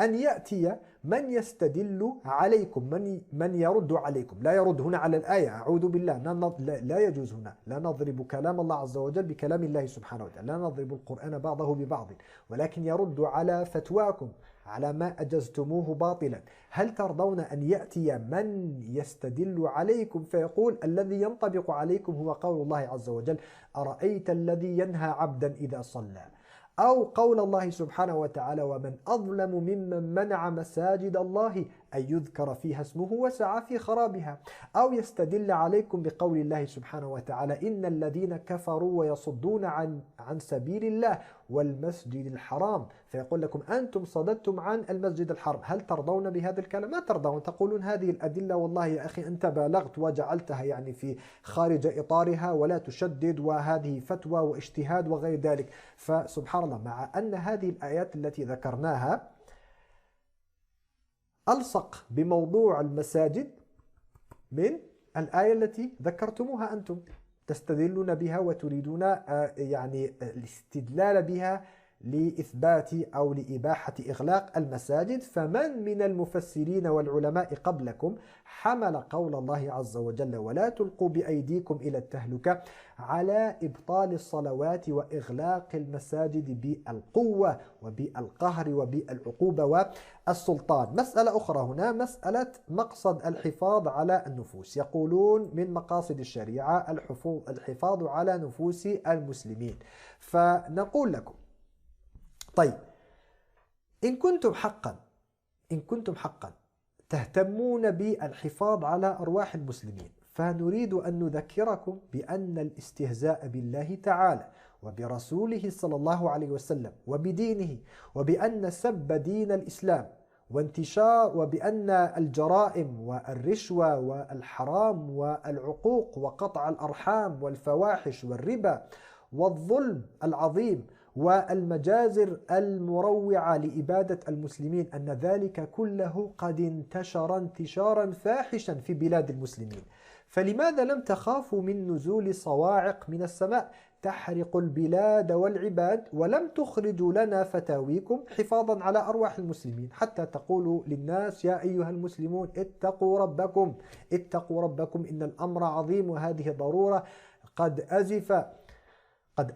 أن يأتي من يستدل عليكم، من يرد عليكم؟ لا يرد هنا على الآية، أعوذ بالله، لا يجوز هنا، لا نضرب كلام الله عز وجل بكلام الله سبحانه وتعالى، لا نضرب القرآن بعضه ببعض، ولكن يرد على فتواكم، على ما أجزتموه باطلا. هل ترضون أن يأتي من يستدل عليكم فيقول الذي ينطبق عليكم هو قول الله عز وجل أرأيت الذي ينهى عبدا إذا صلى، أو قول الله سبحانه وتعالى ومن أظلم ممن منع مساجد الله أن يذكر فيها اسمه وسعى في خرابها، أو يستدل عليكم بقول الله سبحانه وتعالى إن الذين كفروا ويصدون عن سبيل الله والمسجد الحرام، فيقول لكم أنتم صددتم عن المسجد الحرام. هل ترضون بهذا الكلام؟ ما ترضون، تقولون هذه الأدلة والله يا أخي أنت بالغت وجعلتها يعني في خارج إطارها ولا تشدد، وهذه فتوى واجتهاد وغير ذلك. فسبحان الله، مع أن هذه الآيات التي ذكرناها ألصق بموضوع المساجد من الآية التي ذكرتموها أنتم، تستدلون بها وتريدون يعني الاستدلال بها لإثبات أو لإباحة إغلاق المساجد. فمن من المفسرين والعلماء قبلكم حمل قول الله عز وجل ولا تلقوا بأيديكم إلى التهلكة على إبطال الصلوات وإغلاق المساجد بالقوة وبالقهر وبالعقوبة والسلطان. مسألة أخرى هنا، مسألة مقصد الحفاظ على النفوس. يقولون من مقاصد الشريعة الحفاظ على نفوس المسلمين. فنقول لكم طيب، إن كنتم حقا تهتمون بالحفاظ على أرواح المسلمين، فنريد أن نذكركم بأن الاستهزاء بالله تعالى وبرسوله صلى الله عليه وسلم وبدينه، وبأن سب دين الإسلام وانتشار، وبأن الجرائم والرشوة والحرام والعقوق وقطع الأرحام والفواحش والربا والظلم العظيم والمجازر المروعة لإبادة المسلمين، أن ذلك كله قد انتشر انتشارا فاحشا في بلاد المسلمين. فلماذا لم تخافوا من نزول صواعق من السماء تحرق البلاد والعباد ولم تخرجوا لنا فتاويكم حفاظا على أرواح المسلمين حتى تقولوا للناس يا أيها المسلمون اتقوا ربكم اتقوا ربكم إن الأمر عظيم وهذه ضرورة قد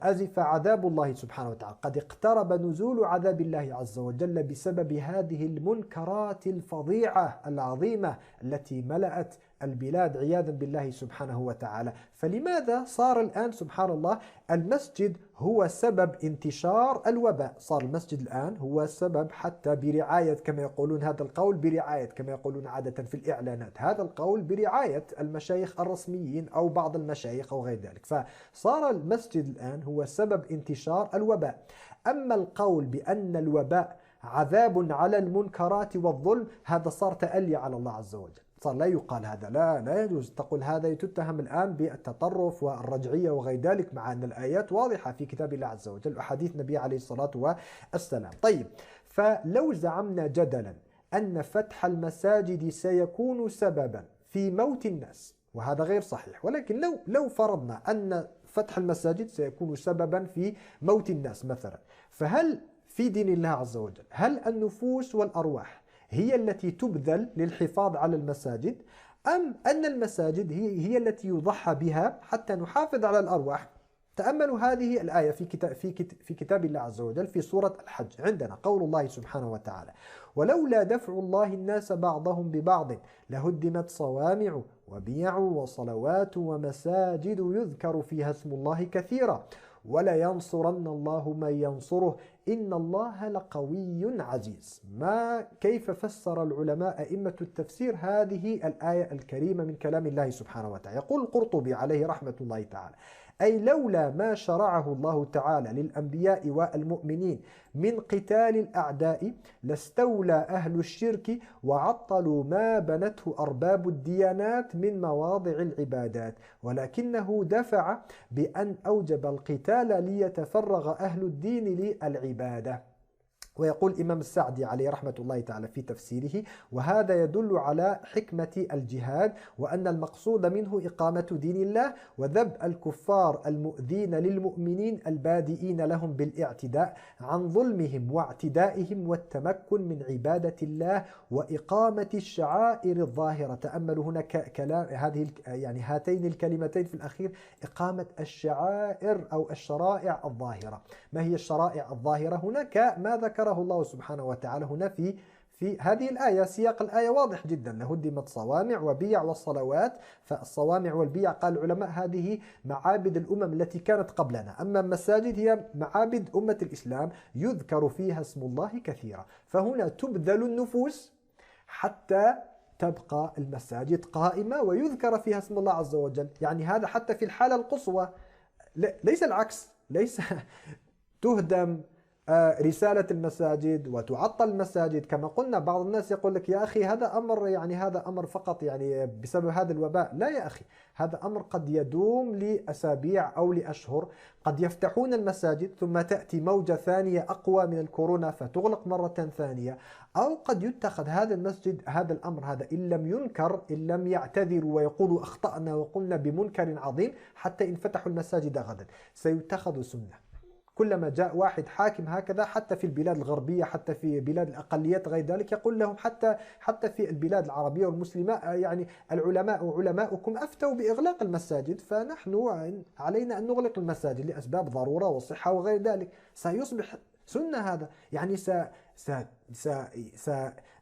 أزف عذاب الله سبحانه وتعالى، قد اقترب نزول عذاب الله عز وجل بسبب هذه المنكرات الفظيعة العظيمة التي ملأت البلاد عياذا بالله سبحانه وتعالى. فلماذا صار الآن سبحان الله المسجد هو سبب انتشار الوباء؟ صار المسجد الآن هو سبب حتى برعاية كما يقولون، هذا القول برعاية كما يقولون عادة في الإعلانات، هذا القول برعاية المشايخ الرسميين أو بعض المشايخ أو غير ذلك، فصار المسجد الآن هو سبب انتشار الوباء. أما القول بأن الوباء عذاب على المنكرات والظلم هذا صار تألي على الله عز وجل، صار لا يقال هذا، لا يجوز تقول هذا، تتهم الآن بالتطرف والرجعية وغير ذلك، مع أن الآيات واضحة في كتاب الله عز وجل وأحاديث النبي عليه الصلاة والسلام. طيب، فلو زعمنا جدلا أن فتح المساجد سيكون سببا في موت الناس، وهذا غير صحيح، ولكن لو فرضنا أن فتح المساجد سيكون سببا في موت الناس مثلا، فهل في دين الله عز وجل هل النفوس والأرواح هي التي تبذل للحفاظ على المساجد، أم أن المساجد هي التي يضحى بها حتى نحافظ على الأرواح؟ تأملوا هذه الآية في كتاب الله عز وجل في سورة الحج. عندنا قول الله سبحانه وتعالى: ولولا دفع الله الناس بعضهم ببعض لهدمت صوامع وبيع وصلوات ومساجد يذكر فيها اسم الله كثيرا ولينصرن الله من ينصره إن الله لقوي عزيز. كيف فسر العلماء أئمة التفسير هذه الآية الكريمة من كلام الله سبحانه وتعالى؟ يقول القرطبي عليه رحمة الله تعالى: أي لولا ما شرعه الله تعالى للأنبياء والمؤمنين من قتال الأعداء لاستولى أهل الشرك وعطلوا ما بنته أرباب الديانات من مواضع العبادات، ولكنه دفع بأن أوجب القتال ليتفرغ أهل الدين للعبادة. ويقول الإمام السعدي عليه رحمة الله تعالى في تفسيره: وهذا يدل على حكمة الجهاد، وأن المقصود منه إقامة دين الله وذب الكفار المؤذين للمؤمنين البادئين لهم بالاعتداء عن ظلمهم واعتدائهم والتمكن من عبادة الله وإقامة الشعائر الظاهرة. تأملوا هنا كلام هاتين الكلمتين في الأخير: إقامة الشعائر أو الشرائع الظاهرة. ما هي الشرائع الظاهرة؟ هناك ما ذكره الله سبحانه وتعالى هنا في هذه الآية، سياق الآية واضح جدا: لهدمت صوامع وبيع والصلوات. فالصوامع والبيع قال العلماء هذه معابد الأمم التي كانت قبلنا، أما المساجد هي معابد أمة الإسلام يذكر فيها اسم الله كثيرا. فهنا تبذل النفوس حتى تبقى المساجد قائمة ويذكر فيها اسم الله عز وجل، يعني هذا حتى في الحالة القصوى، ليس العكس، ليس تهدم رسالة المساجد وتعطل المساجد كما قلنا. بعض الناس يقول لك يا أخي هذا أمر هذا أمر فقط بسبب هذا الوباء. لا يا أخي، هذا أمر قد يدوم لأسابيع أو لأشهر، قد يفتحون المساجد ثم تأتي موجة ثانية أقوى من الكورونا فتغلق مرة ثانية، أو قد يتخذ هذا المسجد هذا الأمر هذا إن لم ينكر، إن لم يعتذروا ويقولوا أخطأنا وقلنا بمنكر عظيم، حتى إن فتحوا المساجد غدا سيتخذ سنة. كلما جاء واحد حاكم هكذا، حتى في البلاد الغربية، حتى في بلاد الأقليات غير ذلك، يقول لهم حتى في البلاد العربية والمسلمة العلماء وعلماؤكم أفتوا بإغلاق المساجد، فنحن علينا أن نغلق المساجد لأسباب ضرورة وصحة وغير ذلك. سيصبح سنة هذا،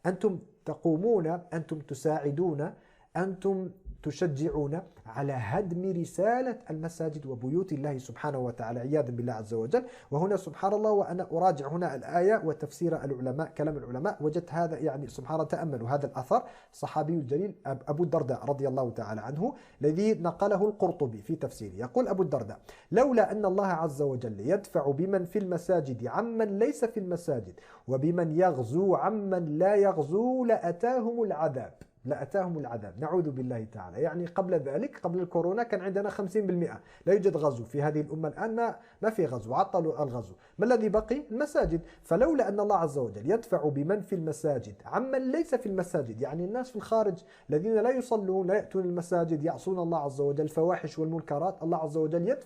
أنتم تقومون، أنتم تساعدون، أنتم تشجعون على هدم رسالة المساجد وبيوت الله سبحانه وتعالى عياذا بالله عز وجل. وهنا سبحان الله، وأنا أراجع هنا الآية وتفسير العلماء كلام العلماء، وجدت هذا سبحان الله. تأملوا هذا الأثر الصحابي الجليل أبو الدرداء رضي الله تعالى عنه الذي نقله القرطبي في تفسيره. يقول أبو الدرداء: لولا أن الله عز وجل يدفع بمن في المساجد عمن ليس في المساجد وبمن يغزو عمن لا يغزو لأتاهم العذاب. لأتاهم العذاب، نعوذ بالله تعالى. يعني قبل ذلك، قبل الكورونا، كان عندنا 50%، لا يوجد غزو في هذه الأمة. الآن ما في غزو، عطلوا الغزو. ما الذي بقي؟ المساجد. فلولا أن الله عز وجل يدفع بمن في المساجد عمن ليس في المساجد، يعني الناس في الخارج الذين لا يصلون، لا يأتون المساجد، يعصون الله عز وجل، الفواحش والمنكرات، الله عز وجل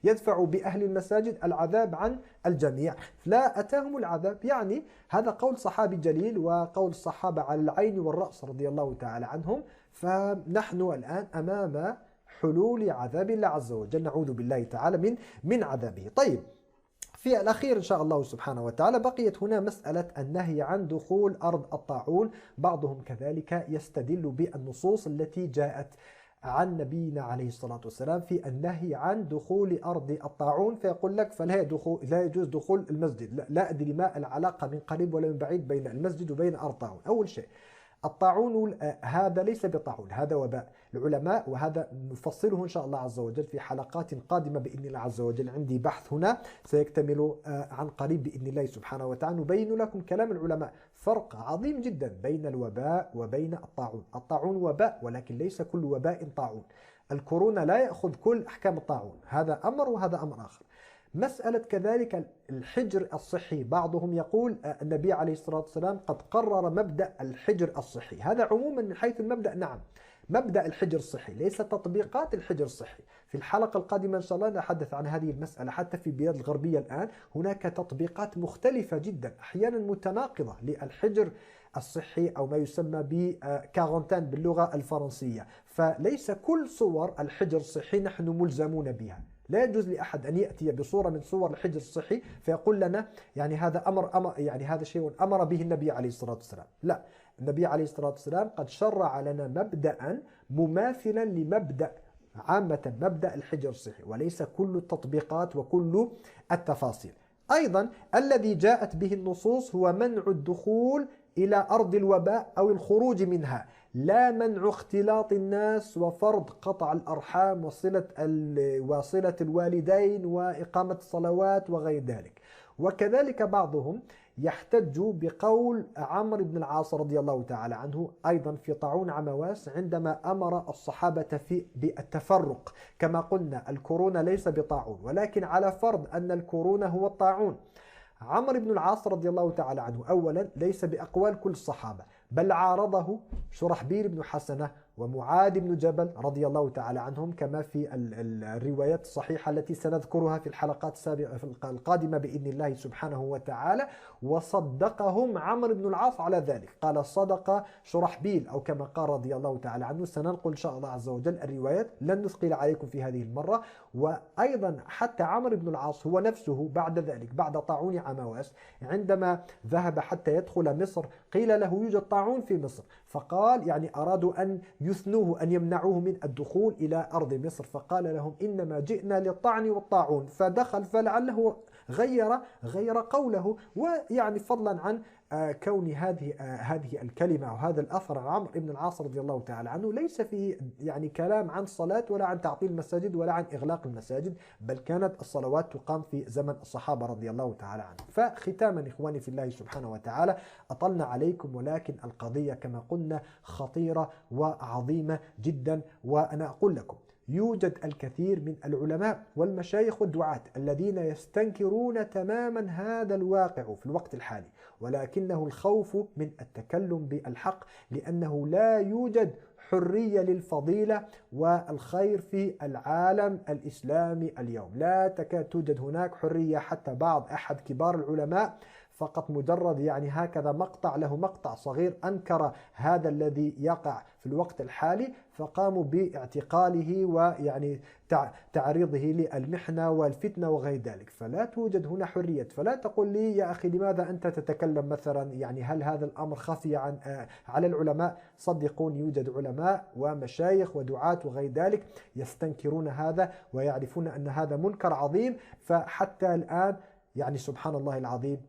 يدفع بأهل المساجد العذاب عن الجميع، لا أتاهم العذاب. يعني هذا قول صحابي جليل، وقول الصحابة على العين والرأس رضي الله تعالى عنهم. فنحن الآن أمام حلول عذاب الله عز وجل، نعوذ بالله تعالى من عذابه. طيب، في الأخير إن شاء الله سبحانه وتعالى بقيت هنا مسألة النهي عن دخول أرض الطاعون. بعضهم كذلك يستدل بالنصوص التي جاءت عن نبينا عليه الصلاة والسلام في النهي عن دخول أرض الطاعون، فيقول لك لا يجوز دخول المسجد. لا أدري ما العلاقة من قريب ولا من بعيد بين المسجد وبين أرض الطاعون. أول شيء، الطاعون هذا ليس بطاعون، هذا وباء. العلماء، وهذا نفصله إن شاء الله عز وجل في حلقات قادمة بإذن الله عز وجل، عندي بحث هنا سيكتمل عن قريب بإذن الله سبحانه وتعالى، نبين لكم كلام العلماء. فرق عظيم جدا بين الوباء وبين الطاعون. الطاعون وباء، ولكن ليس كل وباء طاعون. الكورونا لا يأخذ كل أحكام الطاعون، هذا أمر وهذا أمر آخر. مسألة كذلك الحجر الصحي، بعضهم يقول النبي عليه الصلاة والسلام قد قرر مبدأ الحجر الصحي. هذا عموما من حيث المبدأ، نعم، مبدأ الحجر الصحي، ليس تطبيقات الحجر الصحي. في الحلقة القادمة إن شاء الله نتحدث عن هذه المسألة. حتى في البلاد الغربية الآن هناك تطبيقات مختلفة جدا، أحيانا متناقضة، للحجر الصحي أو ما يسمى بكارونتين باللغة الفرنسية. فليس كل صور الحجر الصحي نحن ملزمون بها. لا يجوز لأحد أن يأتي بصورة من صور الحجر الصحي فيقول لنا يعني هذا يعني هذا شيء أمر به النبي عليه الصلاة والسلام. لا، النبي عليه الصلاة والسلام قد شرع لنا مبدأ مماثلا لمبدأ عامة مبدأ الحجر الصحي، وليس كل التطبيقات وكل التفاصيل. أيضا الذي جاءت به النصوص هو منع الدخول إلى أرض الوباء أو الخروج منها، لا منع اختلاط الناس وفرض قطع الأرحام وصلة الوالدين وإقامة الصلوات وغير ذلك. وكذلك بعضهم يحتج بقول عمرو بن العاص رضي الله تعالى عنه أيضا في طاعون عمواس، عندما أمر الصحابة بالتفرق. كما قلنا الكورونا ليس بطاعون، ولكن على فرض أن الكورونا هو الطاعون. عمرو بن العاص رضي الله تعالى عنه أولا ليس بأقوال كل الصحابة، بل عارضه شرحبيل بن حسنة ومعاذ بن جبل رضي الله تعالى عنهم، كما في الروايات الصحيحة التي سنذكرها في الحلقات القادمة بإذن الله سبحانه وتعالى. وصدقهم عمرو بن العاص على ذلك، قال صدق شرحبيل أو كما قال رضي الله تعالى عنه. سننقل إن شاء الله عز وجل الروايات، لن نثقل عليكم في هذه المرة. وأيضا حتى عمرو بن العاص هو نفسه بعد ذلك، بعد طاعون عمواس، عندما ذهب حتى يدخل مصر قيل له يوجد طاعون في مصر، فقال يعني أرادوا أن يثنوه، أن يمنعوه من الدخول إلى أرض مصر، فقال لهم إنما جئنا للطعن والطاعون، فدخل فلعله غير قوله. ويعني فضلا عن كون هذه الكلمة وهذا الأثر عن عمرو بن العاص رضي الله تعالى عنه ليس فيه يعني كلام عن صلاة ولا عن تعطيل المساجد ولا عن إغلاق المساجد، بل كانت الصلوات تقام في زمن الصحابة رضي الله تعالى عنهم. فختاما إخواني في الله سبحانه وتعالى، أطلنا عليكم، ولكن القضية كما قلنا خطيرة وعظيمة جدا. وأنا أقول لكم يوجد الكثير من العلماء والمشايخ والدعاة الذين يستنكرون تماما هذا الواقع في الوقت الحالي، ولكنه الخوف من التكلم بالحق، لأنه لا يوجد حرية للفضيلة والخير في العالم الإسلامي اليوم. لا تكاد توجد هناك حرية. حتى أحد كبار العلماء فقط مجرد يعني هكذا مقطع له مقطع صغير أنكر هذا الذي يقع في الوقت الحالي، فقاموا باعتقاله ويعني تعريضه للمحنة والفتنة وغير ذلك. فلا توجد هنا حرية. فلا تقول لي يا أخي لماذا أنت تتكلم مثلا، يعني هل هذا الأمر خفي على العلماء؟ صدقوني يوجد علماء ومشايخ ودعاة وغير ذلك يستنكرون هذا ويعرفون أن هذا منكر عظيم. فحتى الآن يعني سبحان الله العظيم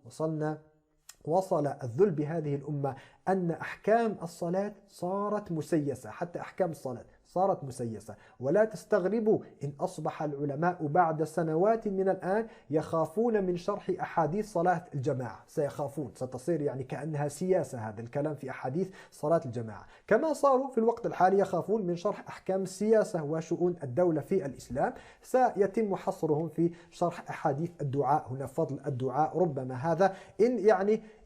وصل الذل بهذه الأمة أن أحكام الصلاة صارت مسيسة. حتى أحكام الصلاة صارت مسيسة. ولا تستغربوا إن أصبح العلماء بعد سنوات من الآن يخافون من شرح أحاديث صلاة الجماعة، سيخافون، ستصير يعني كأنها سياسة هذا الكلام في أحاديث صلاة الجماعة، كما صاروا في الوقت الحالي يخافون من شرح أحكام السياسة وشؤون الدولة في الإسلام، سيتم حصرهم في شرح أحاديث الدعاء. هنا فضل الدعاء ربما هذا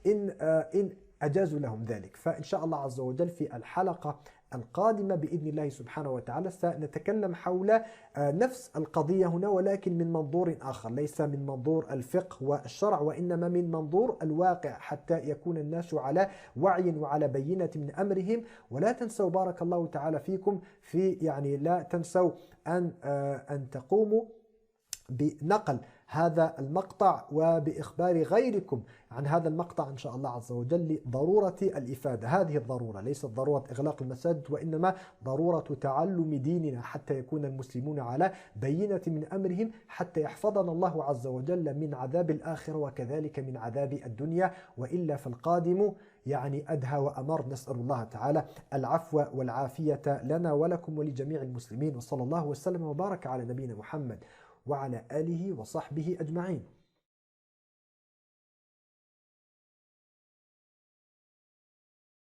إن أجازوا لهم ذلك. فإن شاء الله عز وجل في الحلقة القادمة بإذن الله سبحانه وتعالى سنتكلم حول نفس القضية هنا، ولكن من منظور آخر، ليس من منظور الفقه والشرع، وإنما من منظور الواقع، حتى يكون الناس على وعي وعلى بينة من أمرهم. ولا تنسوا بارك الله تعالى فيكم يعني لا تنسوا أن تقوموا بنقل هذا المقطع وبإخبار غيركم عن هذا المقطع إن شاء الله عز وجل لضرورة الإفادة. هذه الضرورة ليست ضرورة إغلاق المساجد، وإنما ضرورة تعلم ديننا حتى يكون المسلمون على بينة من أمرهم، حتى يحفظنا الله عز وجل من عذاب الآخرة وكذلك من عذاب الدنيا، وإلا فالقادم يعني أدهى وأمر. نسأل الله تعالى العفو والعافية لنا ولكم ولجميع المسلمين، وصلى الله وسلم وبارك على نبينا محمد وعلى آله وصحبه أجمعين.